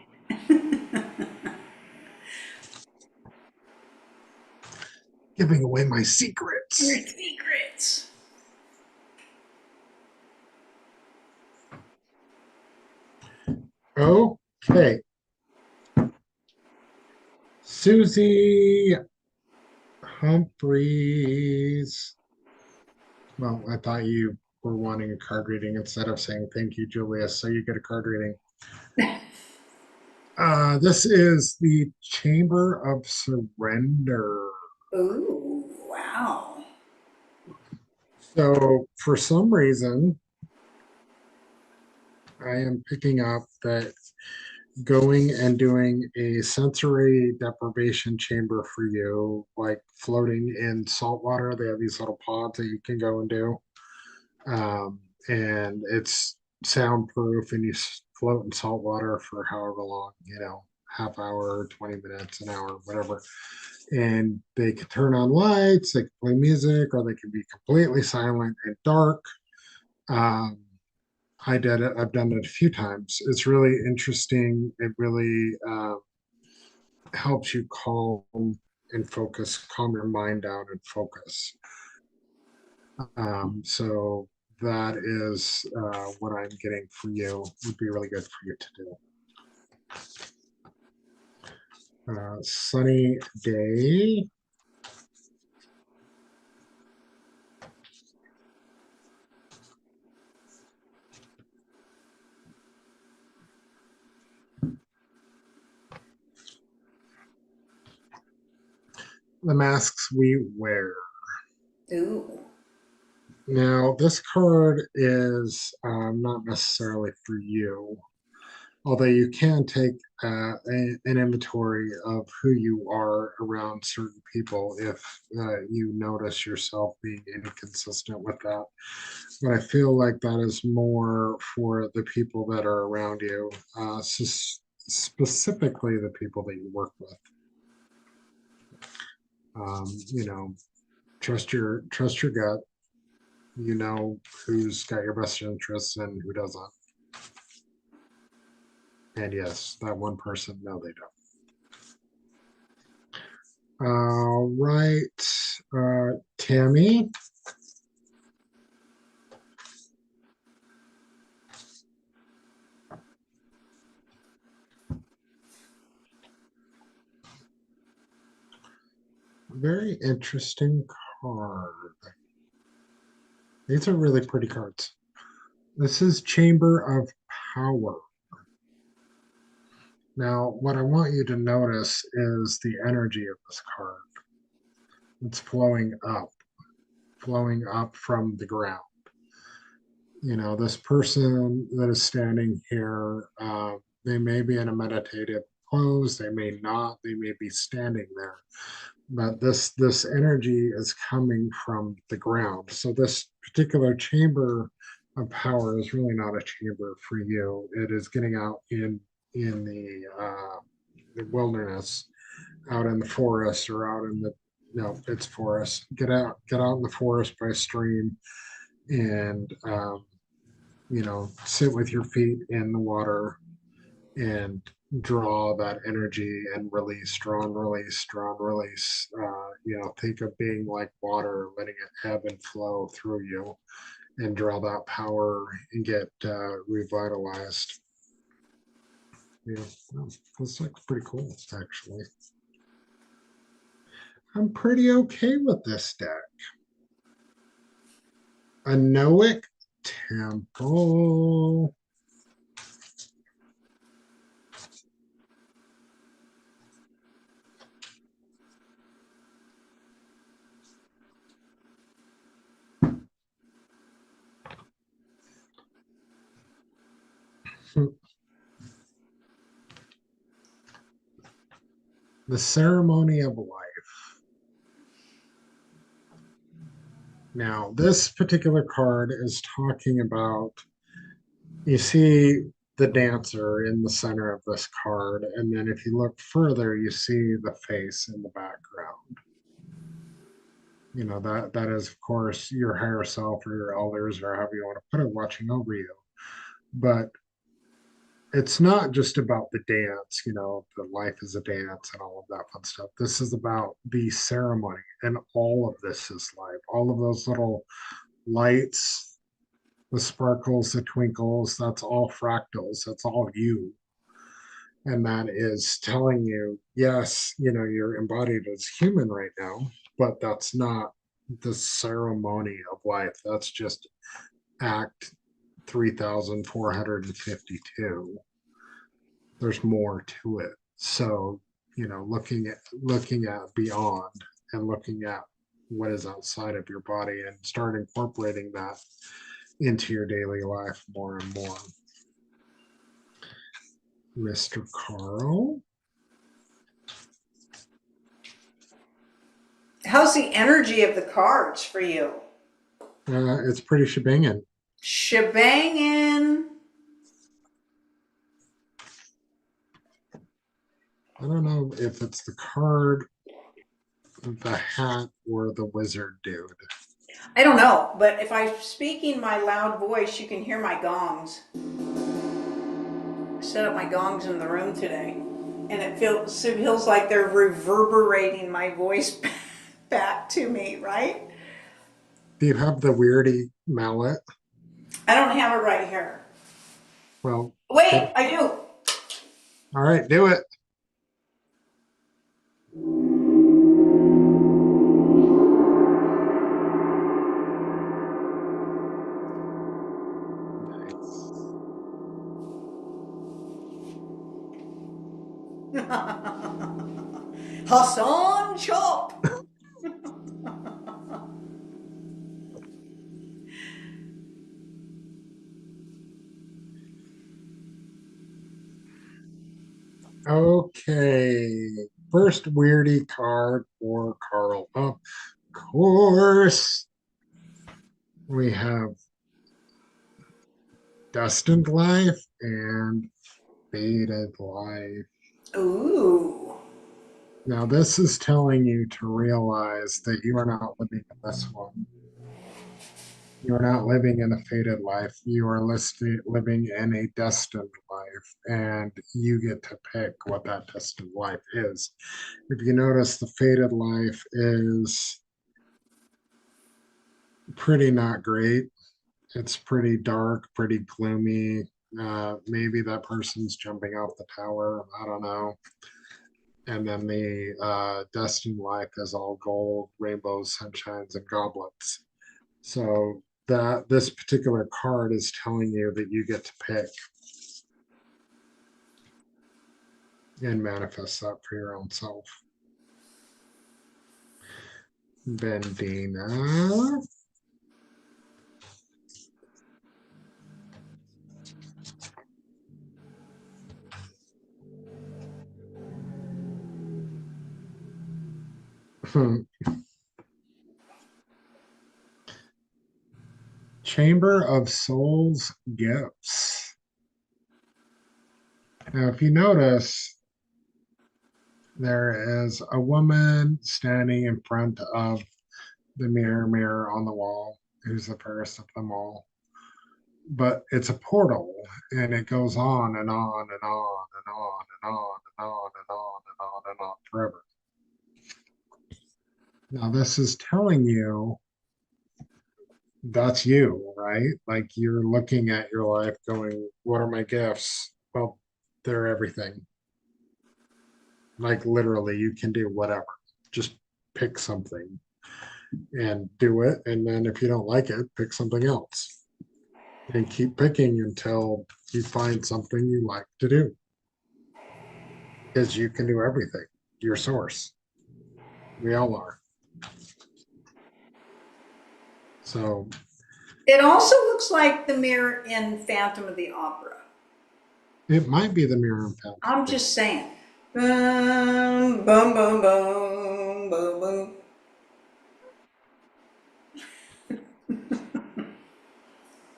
Giving away my Your secrets. secrets. Okay. Susie Humphreys. Well, I thought you were wanting a card reading instead of saying thank you, Julius. So you get a card reading. This is the Chamber of Surrender. Ooh, wow. So for some reason, I am picking up that going and doing a sensory deprivation chamber for you, like floating in salt water. They have these little pods that you can go and do. And it's soundproof and you float in salt water for however long, half hour, 20 minutes, an hour, whatever. And they can turn on lights, they can play music, or they can be completely silent and dark. Um, I did it. I've done it a few times. It's really interesting. It really helps you calm and focus, calm your mind down and focus. So that is what I'm getting for you. Would be really good for you to do. Sunny day. the masks we wear. Ooh. Now, this card is not necessarily for you, although you can take an inventory of who you are around certain people if you notice yourself being inconsistent with that. But I feel like that is more for the people that are around you, specifically the people that you work with. You know, trust your gut. You know who's got your best interests and who doesn't. And yes, that one person, no, they don't. All right, Tammy. Very interesting card. These are really pretty cards. This is Chamber of Power. Now, what I want you to notice is the energy of this card. It's flowing up from the ground. You know, this person that is standing here, they may be in a meditative pose, they may not, they may be standing there, but this energy is coming from the ground. So this particular chamber of power is really not a chamber for you. It is getting out in the wilderness, out in the forest, or out in the no, it's forest. Get out in the forest by a stream, and you know, sit with your feet in the water and draw that energy and release, strong release, strong release. You know, think of being like water, letting it ebb and flow through you and draw that power and get revitalized. Yeah, this looks pretty cool, actually. I'm pretty okay with this deck. Anoic Temple. The Ceremony of Life. Now, this particular card is talking about, you see the dancer in the center of this card, and then if you look further, you see the face in the background. You know, that is, of course, your higher self or your elders or however you want to put it, watching over you. But it's not just about the dance, you know, the life is a dance and all of that fun stuff. This is about the ceremony, and all of this is life. All of those little lights, the sparkles, the twinkles, that's all fractals. That's all you. And that is telling you, yes, you know, you're embodied as human right now, but that's not the ceremony of life. That's just act 3452. There's more to it. So, you know, looking at beyond and looking at what is outside of your body and start incorporating that into your daily life more and more. Mr. Carl. How's the energy of the cards for you? It's pretty shebangin'. Shebangin'. I don't know if it's the card, the hat, or the wizard dude. I don't know, but if I'm speaking my loud voice, you can hear my gongs. I set up my gongs in the room today, and it feels like they're reverberating my voice back to me, right? Do you have the weirdy mallet? I don't have it right here. Well, Wait, I do. all right, do it. Hassan Chop. Okay. First weirdy card for Carl. Of course, we have Destined Life and Fated Life. Ooh. Now, this is telling you to realize that you are not living in this one. You are not living in a fated life. You are living in a destined life, and you get to pick what that destined life is. If you notice, the fated life is pretty not great. It's pretty dark, pretty gloomy. Maybe that person's jumping off the tower. I don't know. And then the destined life is all gold, rainbows, sunshines, and goblets. So that this particular card is telling you that you get to pick and manifest that for your own self. Bendina. Chamber of Souls Gifts. Now, if you notice, there is a woman standing in front of the mirror on the wall, who's the fairest of them all. But it's a portal and it goes on and on and on and on and on and on and on and on and on forever. Now, this is telling you that's you, right? Like you're looking at your life going, what are my gifts? Well, they're everything. Like literally, you can do whatever. Just pick something and do it. And then if you don't like it, pick something else and keep picking until you find something you like to do. Because you can do everything. Your source. We all are. So It also looks like the mirror in Phantom of the Opera. it might be the mirror impact. I'm just saying. Boom, boom, boom, boom, boom, boom.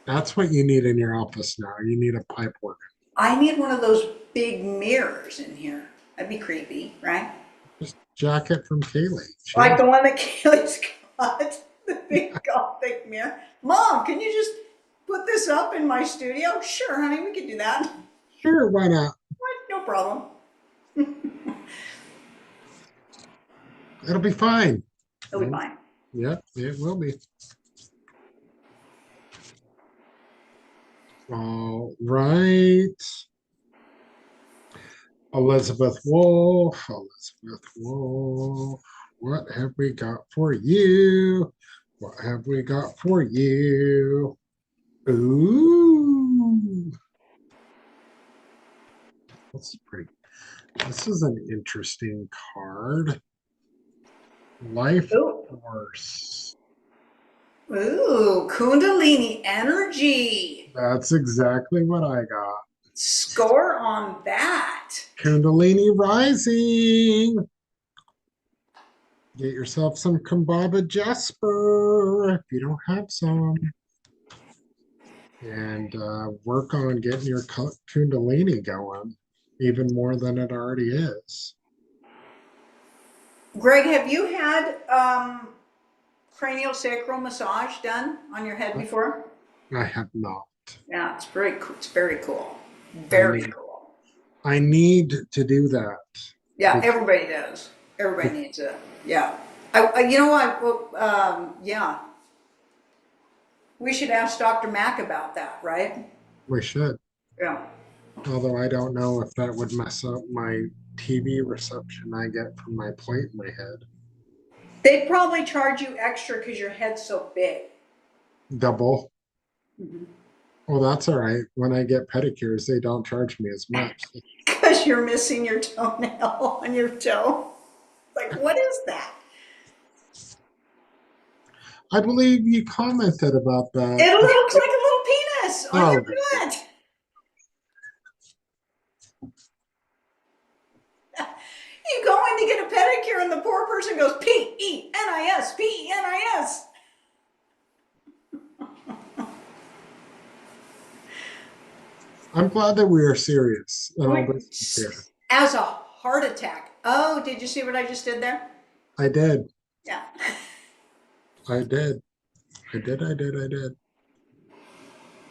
That's what you need in your office now. You need a pipe organ. I need one of those big mirrors in here. That'd be creepy, right? Just jacket from Kaylee. She Like has, the one that Kaylee's got, the big gothic mirror. Mom, can you just put this up in my studio? Sure, honey, we can do that. sure, why not? What? No problem. It'll be fine. It'll be fine. Yeah, it will be. All right. Elizabeth Wolf. Elizabeth Wolf. What have we got for you? What have we got for you? Ooh. That's pretty. This is an interesting card. Life Ooh. Force. Ooh, Kundalini energy. That's exactly what I got. Score on that. Kundalini Rising. Get yourself some Kumbaba Jasper if you don't have some. And work on getting your Kundalini going even more than it already is. Greg, have you had cranial sacral massage done on your head before? I have not. Yeah, it's very cool. It's very cool. I Very need cool. I need to do that. Yeah, Because, everybody does. Everybody needs it. Yeah. You know what? Well, yeah. We should ask Dr. Mack about that, right? we should. Yeah. Although I don't know if that would mess up my TV reception I get from my plate in my head. They'd probably charge you extra because your head's so big. Double. Mhm. Well, that's all right. When I get pedicures, they don't charge me as much. Because you're missing your toenail on your toe. Like, what is that? I believe you commented about that. It looks like a little penis on Oh, your foot. person goes Penis, Penis. I'm glad that we are serious in all this here. As a heart attack. Oh, did you see what I just did there? I did. Yeah. I did. I did.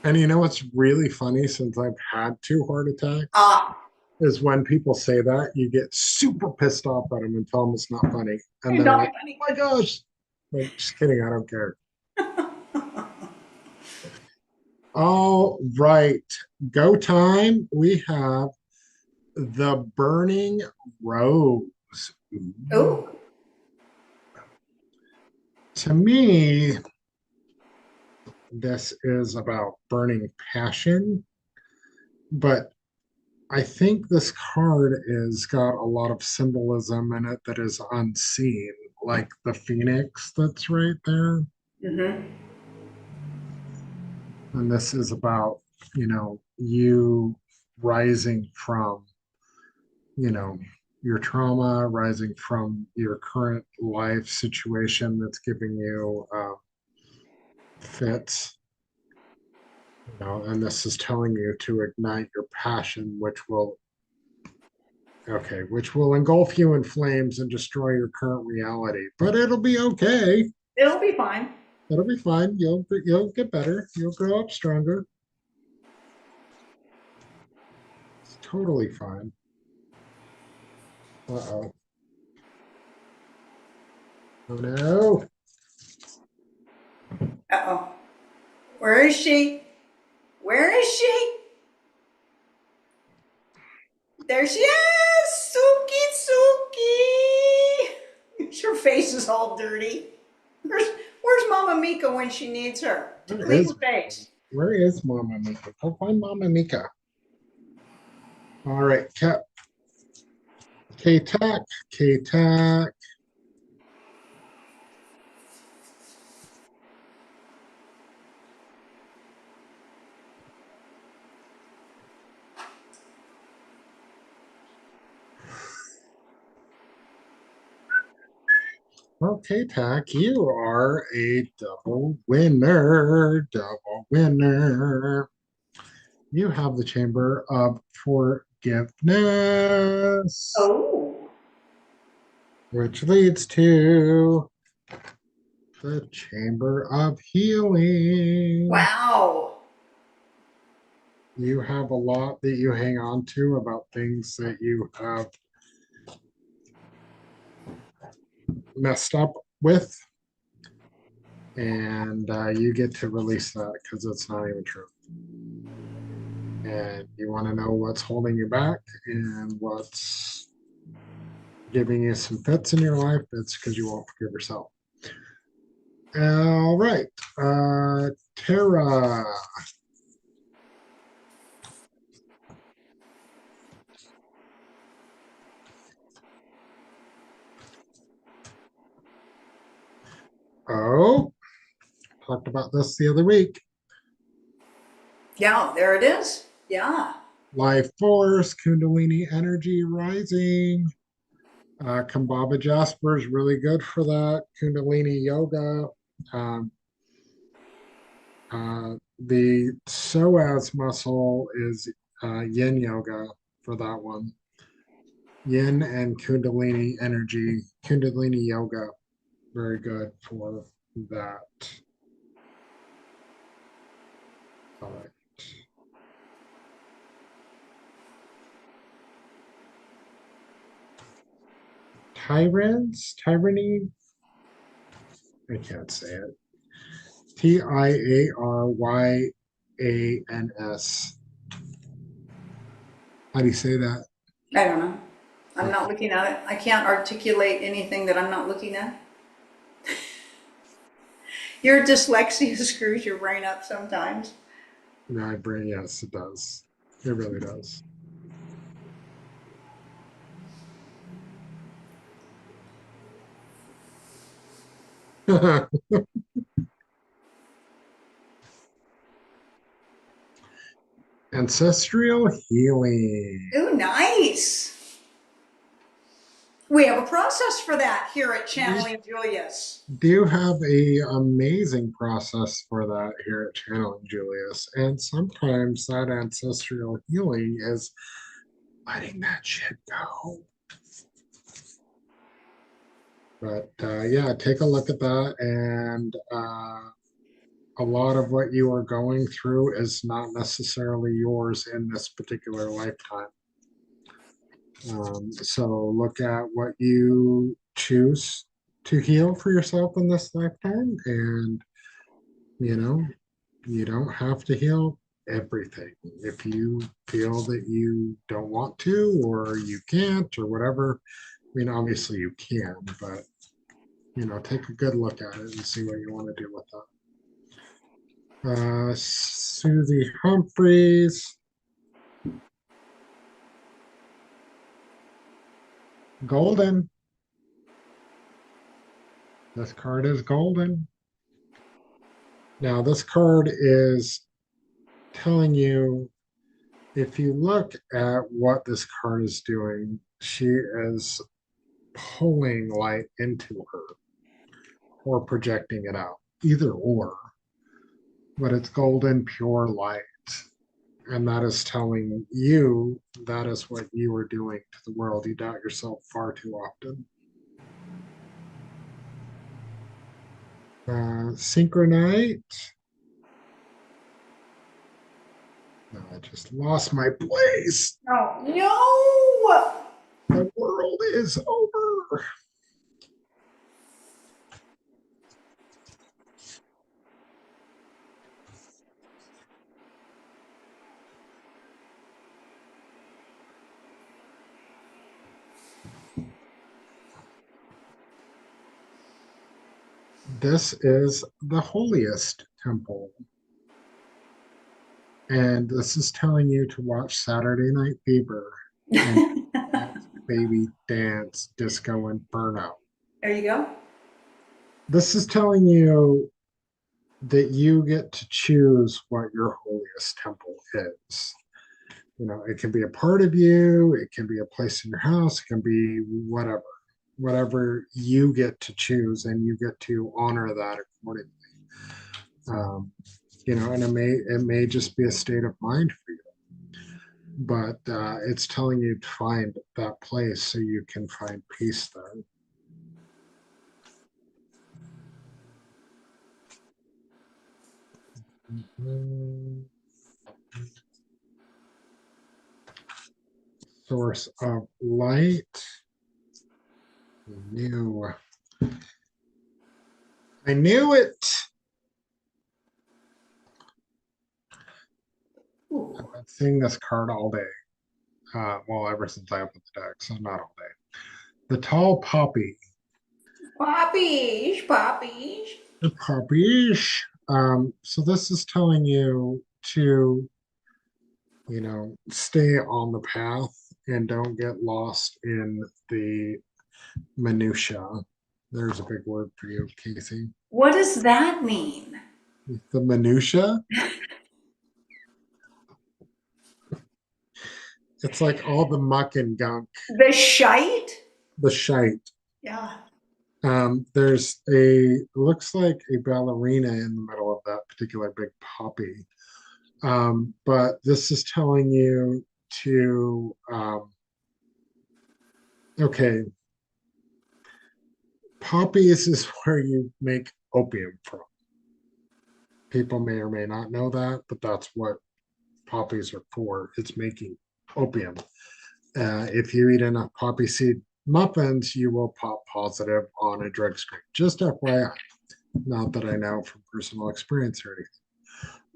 And you know what's really funny since I've had two heart attacks Ah, is when people say that, you get super pissed off at them and tell them it's not funny. And they're not like, funny. oh my gosh. Like, just kidding. I don't care. All right. Go time. We have the burning rose. Ooh. Oh, To me, this is about burning passion, but I think this card is got a lot of symbolism in it that is unseen, like the phoenix that's right there. mm-hmm. And this is about, you rising from, you know, your trauma, rising from your current life situation that's giving you fits, and this is telling you to ignite your passion, which will engulf you in flames and destroy your current reality. But it'll be okay. It'll be fine. It'll be fine. You'll get better. You'll grow up stronger. It's totally fine. Uh-oh. Oh no. Uh-oh. Where is she? Where is she? There she is! Suki! Her face is all dirty. Where's Mama Mika when she needs her to Where clean is the face? where is Mama Mika? Go find Mama Mika. All right, K-Tac, K-Tac. Okay, Tack, you are a double winner. Double winner. You have the Chamber of Forgiveness, Oh. which leads to the Chamber of Healing. Wow. You have a lot that you hang on to about things that you have messed up with, and you get to release that because it's not even true. And you want to know what's holding you back and what's giving you some fits in your life, it's because you won't forgive yourself. All right. Tara. Oh, talked about this the other week. Yeah, there it is. Yeah. Life force, Kundalini energy rising. Kambaba Jasper is really good for that. Kundalini yoga. Um, the psoas muscle is yin yoga for that one. Yin and Kundalini energy, Kundalini yoga, very good for that. All right. Tyranny, I can't say it. Tiaryans. How do you say that? I don't know. I'm not Okay. looking at it. I can't articulate anything that I'm not looking at. Your dyslexia screws your brain up sometimes. My brain, yes, it does. It really does. Ancestral healing. Ooh, nice. We have a process for that here at We Channeling Julius. do have a amazing process for that here at Channeling Julius, and sometimes that ancestral healing is letting that shit go. But yeah, take a look at that, and a lot of what you are going through is not necessarily yours in this particular lifetime. So look at what you choose to heal for yourself in this lifetime, and you know, you don't have to heal everything. If you feel that you don't want to, or you can't, or whatever, I mean, obviously you can, but take a good look at it and see what you want to do with that. Susie Humphreys, golden. This card is golden. Now, this card is telling you, if you look at what this card is doing, she is pulling light into her or projecting it out, either or. But it's golden, pure light. And that is telling you that is what you are doing to the world. You doubt yourself far too often. Synchronite. No, I just lost my place. Oh, no! The world is over. This is the holiest temple. And this is telling you to watch Saturday Night Fever and Baby Dance Disco Inferno. There you go. This is telling you that you get to choose what your holiest temple is. It can be a part of you, it can be a place in your house, it can be whatever you get to choose, and you get to honor that accordingly. And it may just be a state of mind for you, but it's telling you to find that place so you can find peace there. Source of light. I knew it. I've been seeing this card all day. Well, ever since I opened the deck, so not all day. The tall poppy. Poppies. The poppies. So this is telling you to, stay on the path and don't get lost in the minutia. There's a big word for you, Kasey. What does that mean? The minutia. It's like all the muck and gunk. The shite? The shite. Yeah. Looks like a ballerina in the middle of that particular big poppy. But this is telling you to, okay, poppies is where you make opium from. People may or may not know that, but that's what poppies are for. It's making opium. If you eat enough poppy seed muffins, you will pop positive on a drug screen. Just FYI, not that I know from personal experience or anything.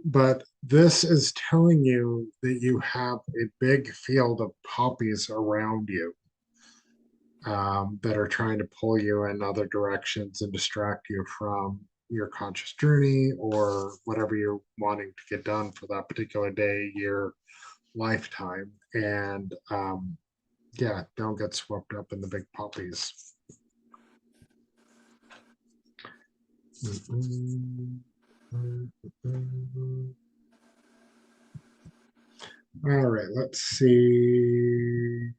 But this is telling you that you have a big field of poppies around you that are trying to pull you in other directions and distract you from your conscious journey or whatever you're wanting to get done for that particular day, year, lifetime. And yeah, don't get swept up in the big poppies. All right, let's see.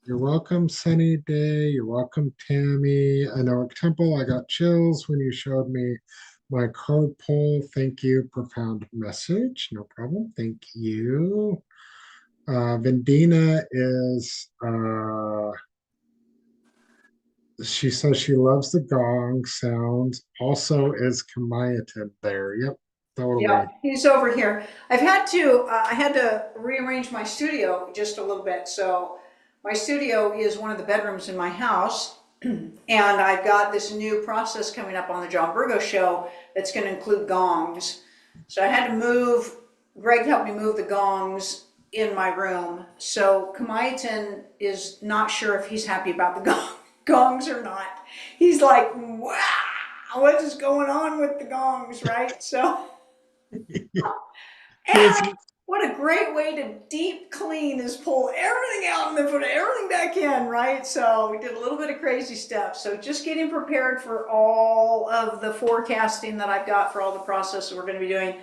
You're welcome, Sunny Day. You're welcome, Tammy. I know Temple, I got chills when you showed me my card pull. Thank you. Profound message. No problem. Thank you. Vendina is she says she loves the gong sounds. Also is Kamayatin there. Yep, Yeah, totally. he's over here. I had to rearrange my studio just a little bit. So my studio is one of the bedrooms in my house, and I've got this new process coming up on the John Burgo show that's going to include gongs. So I had to move, Greg helped me move the gongs in my room. So Kamayatin is not sure if he's happy about the gongs or not. He's like, wow, what is going on with the gongs, right? So. He's And what a great way to deep clean is pull everything out and then put everything back in, right? So we did a little bit of crazy stuff. So just getting prepared for all of the forecasting that I've got for all the processes we're going to be doing.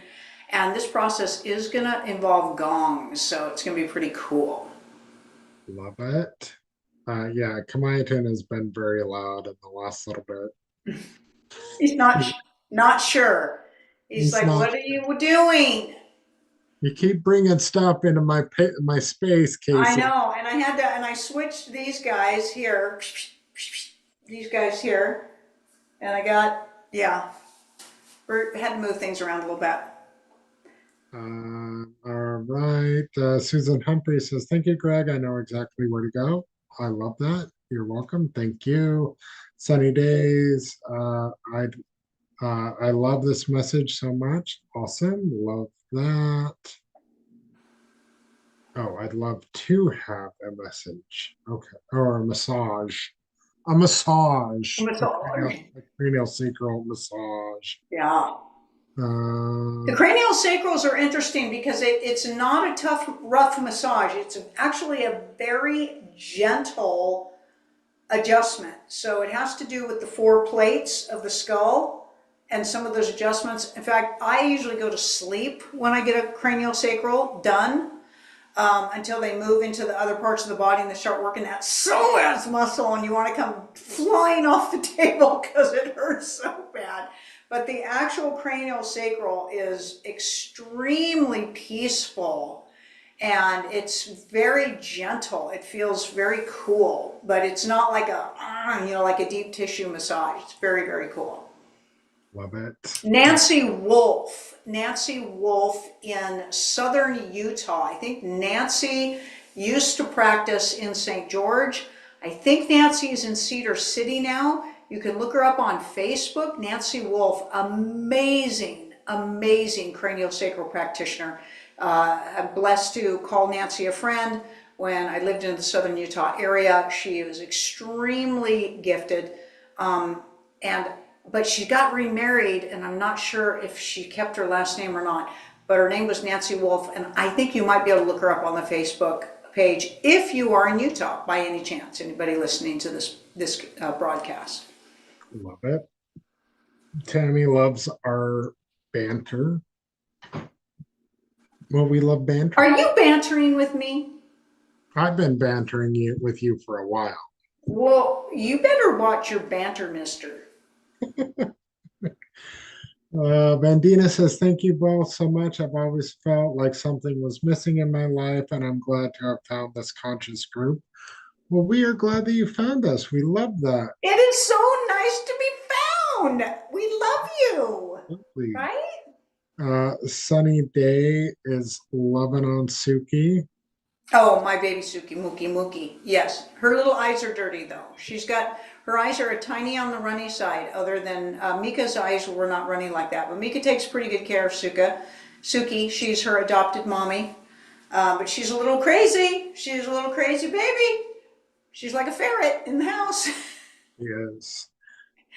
And this process is going to involve gongs, so it's going to be pretty cool. love it. Yeah, Kamayatin has been very loud in the last little bit. He's not sure. He's He's like, not. "What are you doing?" You keep bringing stuff into my space, I Kasey. know, and I switched these guys here, these guys here, and I got, yeah, we had to move things around a little bit. All right. Susan Humphrey says, "Thank you, Greg. I know exactly where to go." I love that. You're welcome. Thank you. Sunny days. I love this message so much. Awesome. Love that. Oh, I'd love to have a message. Okay. Or a massage. A massage. A cranial sacral massage. Yeah. The Uh, cranial sacrals are interesting because it's not a tough, rough massage. It's actually a very gentle adjustment. So it has to do with the four plates of the skull and some of those adjustments. In fact, I usually go to sleep when I get a cranial sacral done, until they move into the other parts of the body and they start working that psoas muscle, and you want to come flying off the table because it hurts so bad. But the actual cranial sacral is extremely peaceful and it's very gentle. It feels very cool, but it's not like like a deep tissue massage. It's very, very cool. love it. Nancy Wolf in southern Utah. I think Nancy used to practice in St. George. I think Nancy is in Cedar City now. You can look her up on Facebook. Nancy Wolf, amazing, amazing craniosacral practitioner. I'm blessed to call Nancy a friend. When I lived in the southern Utah area, she was extremely gifted. And but she got remarried, and I'm not sure if she kept her last name or not, but her name was Nancy Wolf, and I think you might be able to look her up on the Facebook page if you are in Utah by any chance, anybody listening to this broadcast. Love it. Tammy loves our banter. Well, we love Are banter. you bantering with me? I've been bantering with you for a while. Well, you better watch your banter, mister. Vandina says, "Thank you both so much. I've always felt like something was missing in my life, and I'm glad to have found this conscious group." Well, we are glad that you found us. We love that. It is so nice to be found. We love you, Absolutely. right? Sunny Day is loving on Suki. Oh, my baby Suki, Mookie, Mookie. Yes, her little eyes are dirty though. Her eyes are a tiny on the runny side. Other than Mika's eyes were not running like that, but Mika takes pretty good care of Suki, she's her adopted mommy, but she's a little crazy. She's a little crazy baby. She's like a ferret in the house. Yes.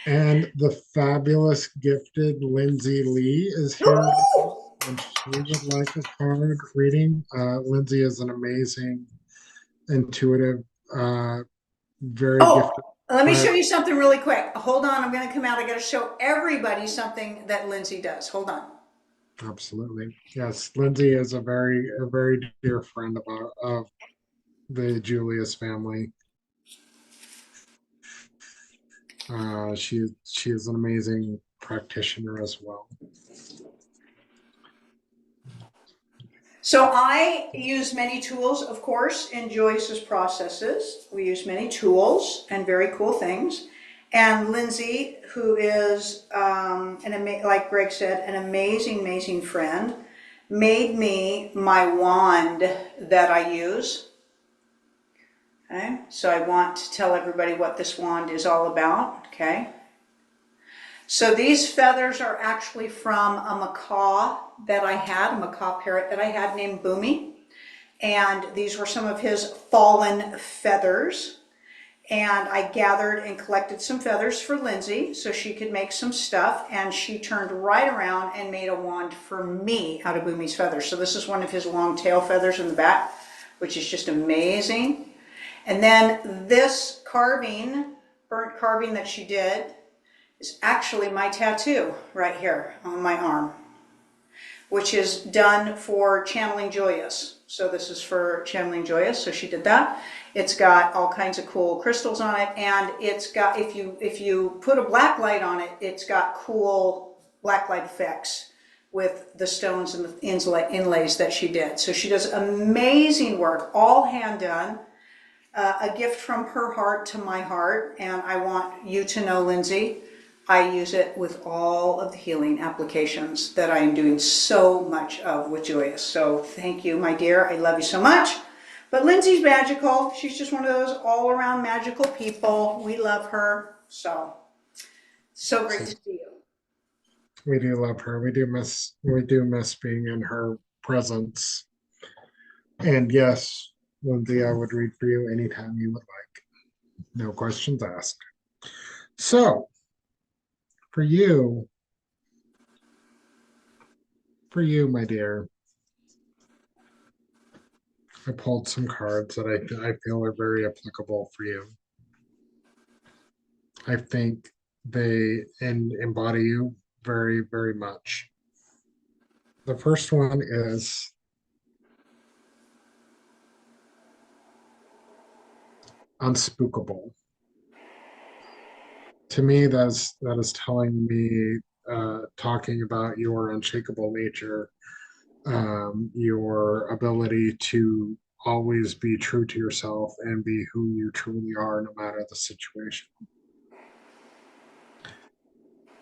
And the fabulous, gifted Lindsay Lee is here with us, Woo! and she would like a card reading. Lindsay is an amazing, intuitive, very Oh, gifted let me show child. you something really quick. Hold on, I'm going to come out. I got to show everybody something that Lindsay does. Hold on. Absolutely. Yes, Lindsay is a very dear friend of the Julius family. She is an amazing practitioner as well. So I use many tools, of course, in Joyce's processes. We use many tools and very cool things. And Lindsay, who is, like Greg said, an amazing, amazing friend, made me my wand that I use. Okay, so I want to tell everybody what this wand is all about. Okay. So these feathers are actually from a macaw that I had, a macaw parrot that I had named Boomy. And these were some of his fallen feathers. And I gathered and collected some feathers for Lindsay so she could make some stuff. And she turned right around and made a wand for me out of Boomy's feathers. So this is one of his long tail feathers in the back, which is just amazing. And then this carving, burnt carving that she did, is actually my tattoo right here on my arm, which is done for channeling Julius. So this is for channeling Julius, so she did that. It's got all kinds of cool crystals on it, and it's got, if you put a black light on it, it's got cool black light effects with the stones and the inlays that she did. So she does amazing work, all hand done. A gift from her heart to my heart, and I want you to know, Lindsay, I use it with all of the healing applications that I am doing so much of with Julius. So thank you, my dear. I love you so much. But Lindsay's magical. She's just one of those all-around magical people. We love her. So great to see you. We do love her. We do miss being in her presence. And yes, Lindsay, I would read for you anytime you would like. No questions asked. So, for you, my dear, I pulled some cards that I feel are very applicable for you. I think they embody you very, very much. The first one is unspookable. To me, that is telling me, talking about your unshakable nature, your ability to always be true to yourself and be who you truly are, no matter the situation.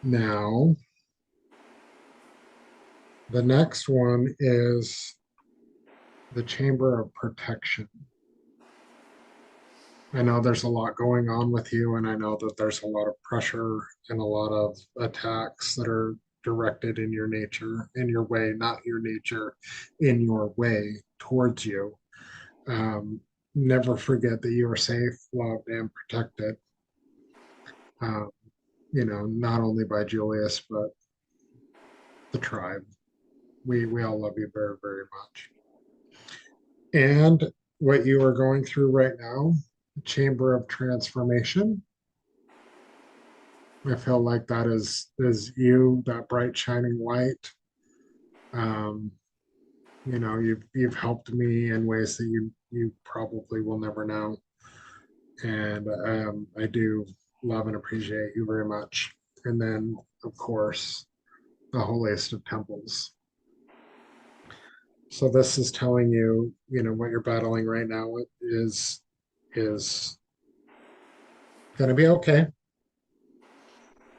Now, the next one is the Chamber of Protection. I know there's a lot going on with you, and I know that there's a lot of pressure and a lot of attacks that are directed in your nature, in your way, not your nature, in your way towards you. Never forget that you are safe, loved, and protected. Um, not only by Julius, but the tribe. We all love you very, very much. And what you are going through right now, Chamber of Transformation. I feel like that is you, that bright shining light. Um, you've helped me in ways that you probably will never know, and I do love and appreciate you very much. And then, of course, the holiest of temples. So this is telling you, what you're battling right now is going to be okay.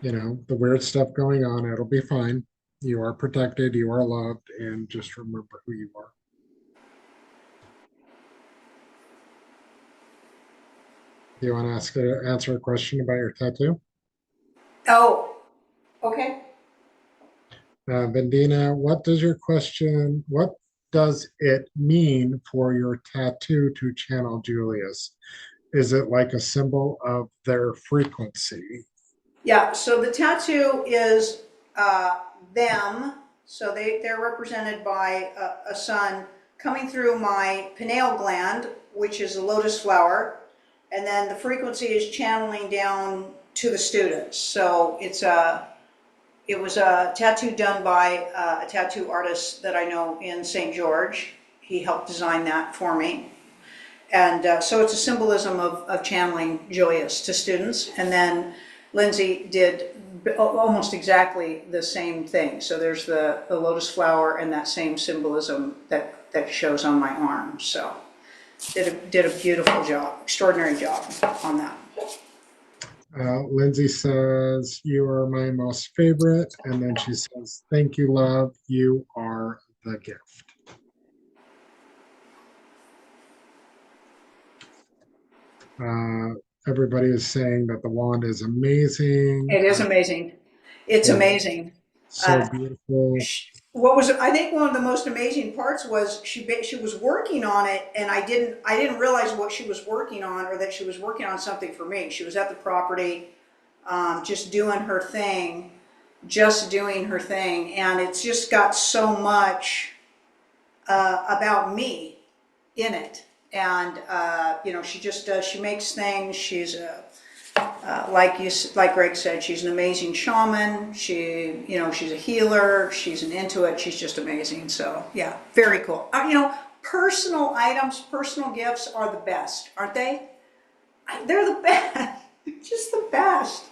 The weird stuff going on, it'll be fine. You are protected, you are loved, and just remember who you are. Do you want to answer a question about your tattoo? Oh, okay. Vendina, what does it mean for your tattoo to channel Julius? Is it like a symbol of their frequency? Yeah, so the tattoo is them. So they're represented by a sun coming through my pineal gland, which is a lotus flower. And then the frequency is channeling down to the students. So it was a tattoo done by a tattoo artist that I know in St. George. He helped design that for me. And so it's a symbolism of channeling Julius to students. And then Lindsay did almost exactly the same thing. So there's the lotus flower and that same symbolism that shows on my arm. So did a beautiful job, extraordinary job on that. Lindsay says, you are my most favorite. And then she says, thank you, love. You are the gift. Uh, everybody is saying that the wand is amazing. It is amazing. It's And amazing. so beautiful. What was I think one of the most amazing parts was she was working on it, and I didn't realize what she was working on, or that she was working on something for me. She was at the property, just doing her thing, and it's just got so much about me in it. And she just does. She makes things. She's a like Greg said, she's an amazing shaman. She's a healer. She's an intuit. She's just amazing. So yeah, very cool. Personal items, personal gifts are the best, aren't they? They're the best. Just the best.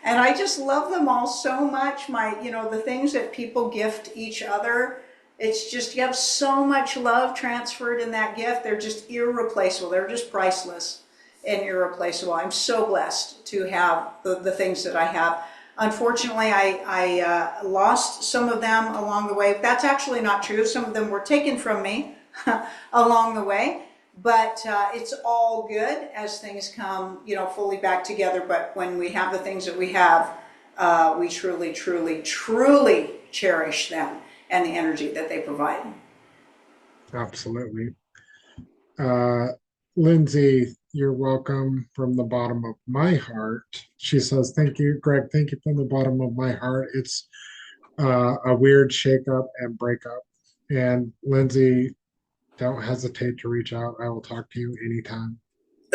And I just love them all so much. The things that people gift each other, it's just, you have so much love transferred in that gift. They're just irreplaceable. They're just priceless and irreplaceable. I'm so blessed to have the things that I have. Unfortunately, I lost some of them along the way. That's actually not true. Some of them were taken from me along the way, but it's all good as things come, fully back together. But when we have the things that we have, we truly, truly, truly cherish them and the energy that they provide. Absolutely. Uh, Lindsay, you're welcome from the bottom of my heart. She says, thank you, Greg. Thank you from the bottom of my heart. It's a weird shakeup and breakup. And Lindsay, don't hesitate to reach out. I will talk to you anytime.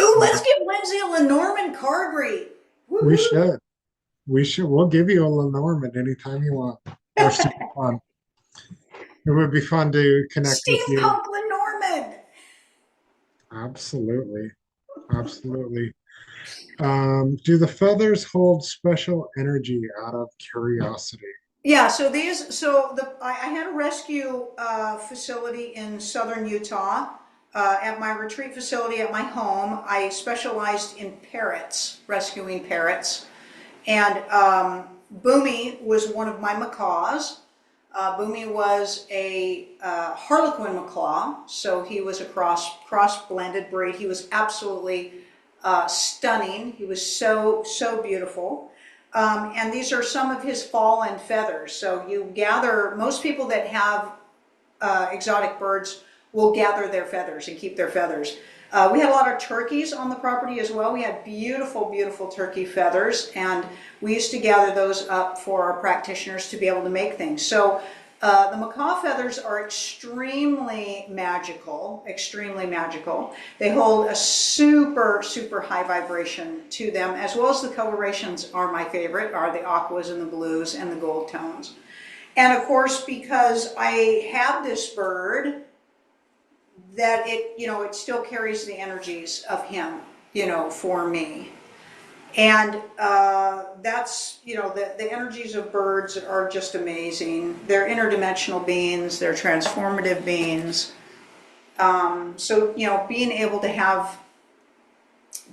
Ooh, let's give Lindsay a Lenormand card read. We Woo-hoo. should. We should. We'll give you a Lenormand anytime you want. Or super fun. It would be fun to connect with you. Steampunk Lenormand. Absolutely. Absolutely. Do the feathers hold special energy out of curiosity? Yeah, I had a rescue facility in southern Utah. At my retreat facility at my home, I specialized in parrots, rescuing parrots. And Boomy was one of my macaws. Boomy was a Harlequin macaw, so he was a cross blended breed. He was absolutely stunning. He was so beautiful. And these are some of his fallen feathers. So most people that have exotic birds will gather their feathers and keep their feathers. We had a lot of turkeys on the property as well. We had beautiful, beautiful turkey feathers, and we used to gather those up for our practitioners to be able to make things. So the macaw feathers are extremely magical, extremely magical. They hold a super, super high vibration to them, as well as the colorations are my favorite, are the aquas and the blues and the gold tones. And of course, because I have this bird, that it still carries the energies of him, for me. And the energies of birds are just amazing. They're interdimensional beings, they're transformative beings. So being able to have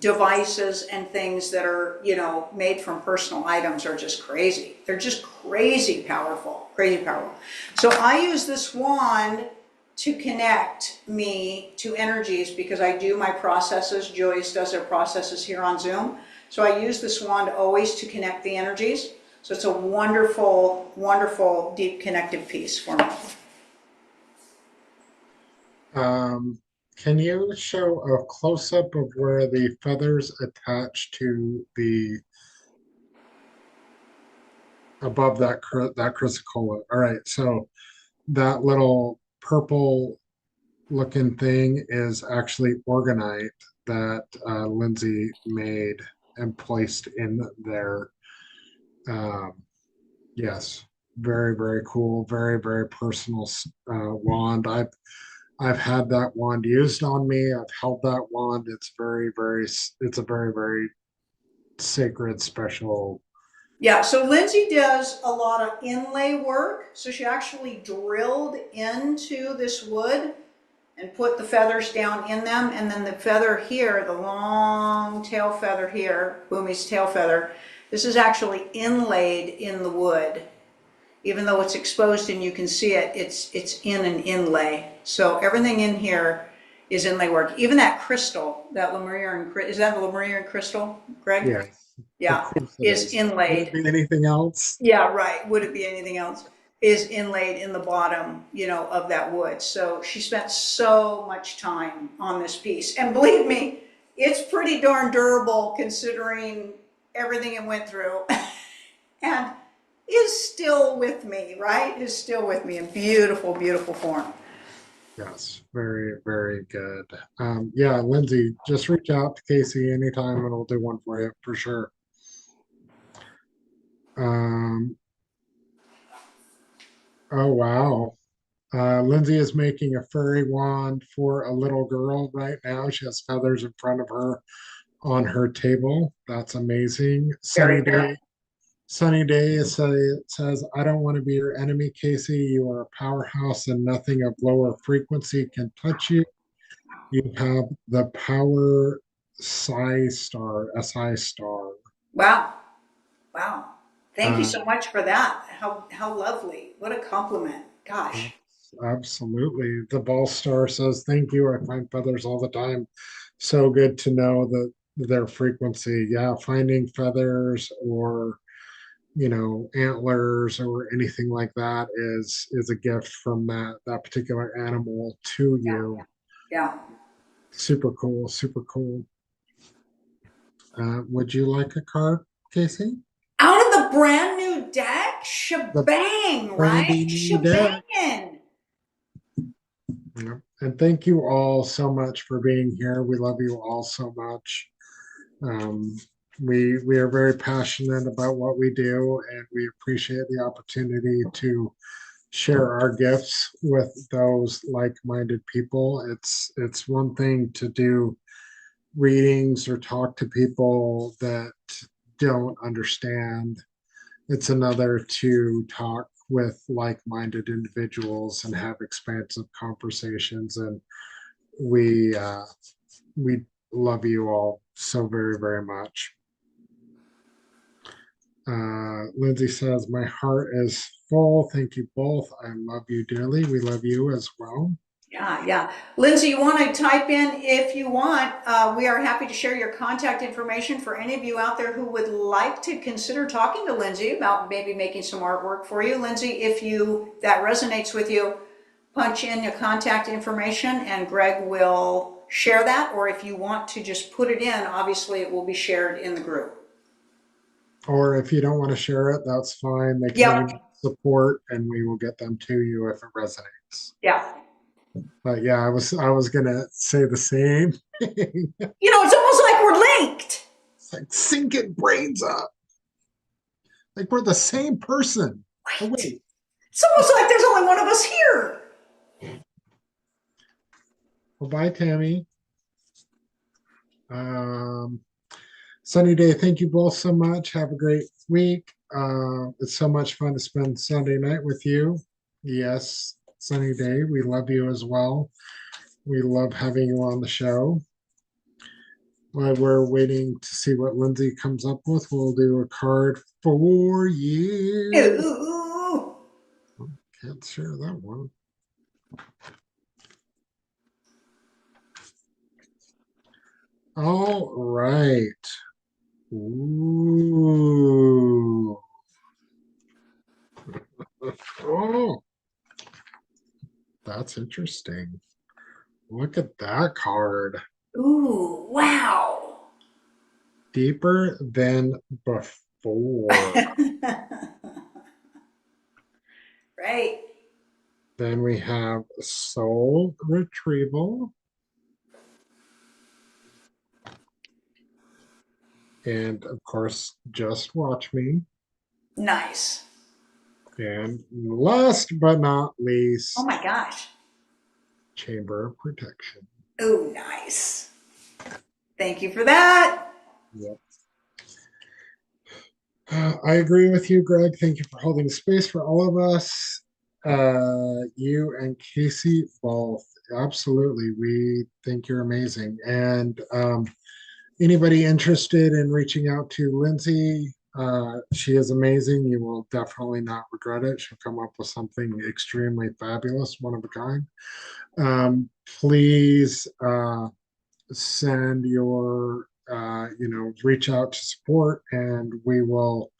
devices and things that are, made from personal items are just crazy. They're just crazy powerful, crazy powerful. So I use this wand to connect me to energies because I do my processes. Julius does their processes here on Zoom. So I use this wand always to connect the energies. So it's a wonderful, wonderful, deep connective piece for me. Can you show a close-up of where the feathers attach to the above that chrysocolla? All right, so that little purple looking thing is actually organite that Lindsay made and placed in there. Yes, very, very cool, very, very personal wand. I've had that wand used on me. I've held that wand. It's a very, very sacred, special. Yeah, so Lindsay does a lot of inlay work. So she actually drilled into this wood and put the feathers down in them. And then the feather here, the long tail feather here, Boomy's tail feather, this is actually inlaid in the wood. Even though it's exposed and you can see it, it's in an inlay. So everything in here is inlay work. Even that crystal, that Lemurian, is that a Lemurian crystal, Greg? Yes, of Yeah, course it is is. Would it inlaid. be anything else? Yeah, right. Would it be anything else? Is inlaid in the bottom, of that wood. So she spent so much time on this piece. And believe me, it's pretty darn durable considering everything it went through. And is still with me, right? Is still with me in beautiful, beautiful form. Yes, very, very good. Yeah, Lindsay, just reach out to Kasey anytime and we'll do one for you for sure. Um, oh, wow. Lindsay is making a furry wand for a little girl right now. She has feathers in front of her on her table. That's amazing. Very cool. Sunny Day says, I don't want to be your enemy, Kasey. You are a powerhouse and nothing of lower frequency can touch you. You have the power SI star. Wow. Wow. Thank you Uh, so much for that. How lovely. What a compliment. Gosh. Absolutely. The ball star says, thank you. I find feathers all the time. So good to know that their frequency. Yeah, finding feathers or antlers or anything like that is a gift from that particular animal to Yeah. you. Yeah. Super cool, super cool. Would you like a card, Kasey? Out of the brand new deck, The shebang, right? brandy new deck. Shebangin'. Yeah. And thank you all so much for being here. We love you all so much. Um, we are very passionate about what we do, and we appreciate the opportunity to share our gifts with those like-minded people. It's one thing to do readings or talk to people that don't understand. It's another to talk with like-minded individuals and have expansive conversations. And we love you all so very, very much. Lindsay says, my heart is full. Thank you both. I love you dearly. We love you as well. Yeah, yeah. Lindsay, you want to type in if you want. We are happy to share your contact information for any of you out there who would like to consider talking to Lindsay about maybe making some artwork for you. Lindsay, if that resonates with you, punch in your contact information and Greg will share that. Or if you want to just put it in, obviously it will be shared in the group. Or if you don't want to share it, that's fine. They can Yep. email support and we will get them to you if it resonates. Yeah. But yeah, I was gonna say the same thing. It's almost like we're linked. It's like syncing brains up. Like we're the same person. Oh Right. wait. It's almost like there's only one of us here. Well, bye, Tammy. Um, Sunny Day, thank you both so much. Have a great week. It's so much fun to spend Sunday night with you. Yes, Sunny Day, we love you as well. We love having you on the show. While we're waiting to see what Lindsay comes up with, we'll do a card for you. Ooh. Can't share that one. All right. Ooh. Oh, that's interesting. Look at that card. Ooh, wow. Deeper than before. Right. Then we have soul retrieval. And of course, just watch me. Nice. And last but not Oh least, my gosh. chamber of protection. Ooh, nice. Thank you for that. Yep. I agree with you, Greg. Thank you for holding space for all of us. You and Kasey both. Absolutely. We think you're amazing. And anybody interested in reaching out to Lindsay, she is amazing. You will definitely not regret it. She'll come up with something extremely fabulous, one of a kind. Please send your, reach out to support and we will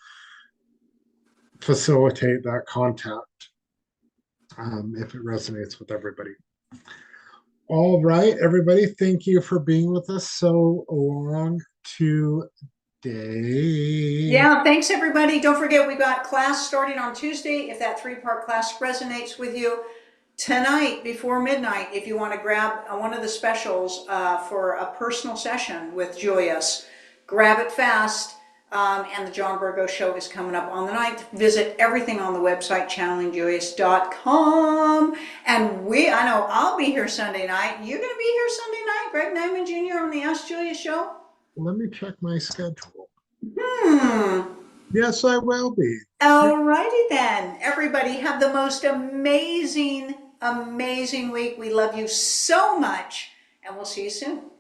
facilitate that contact if it resonates with everybody. All right, everybody, thank you for being with us so long today. Yeah, thanks everybody. Don't forget, we've got class starting on Tuesday. If that three-part class resonates with you, tonight before midnight, if you want to grab one of the specials for a personal session with Julius, grab it fast. And the John Burgo Show is coming up on the 9th. Visit everything on the website, channelingjulius.com. And I know I'll be here Sunday night. You're going to be here Sunday night, Greg Nyman Jr. on the Ask Julius Show? Let me check my schedule. Hmm. Yes, I will be. All righty then. Everybody have the most amazing, amazing week. We love you so much, and we'll see you soon.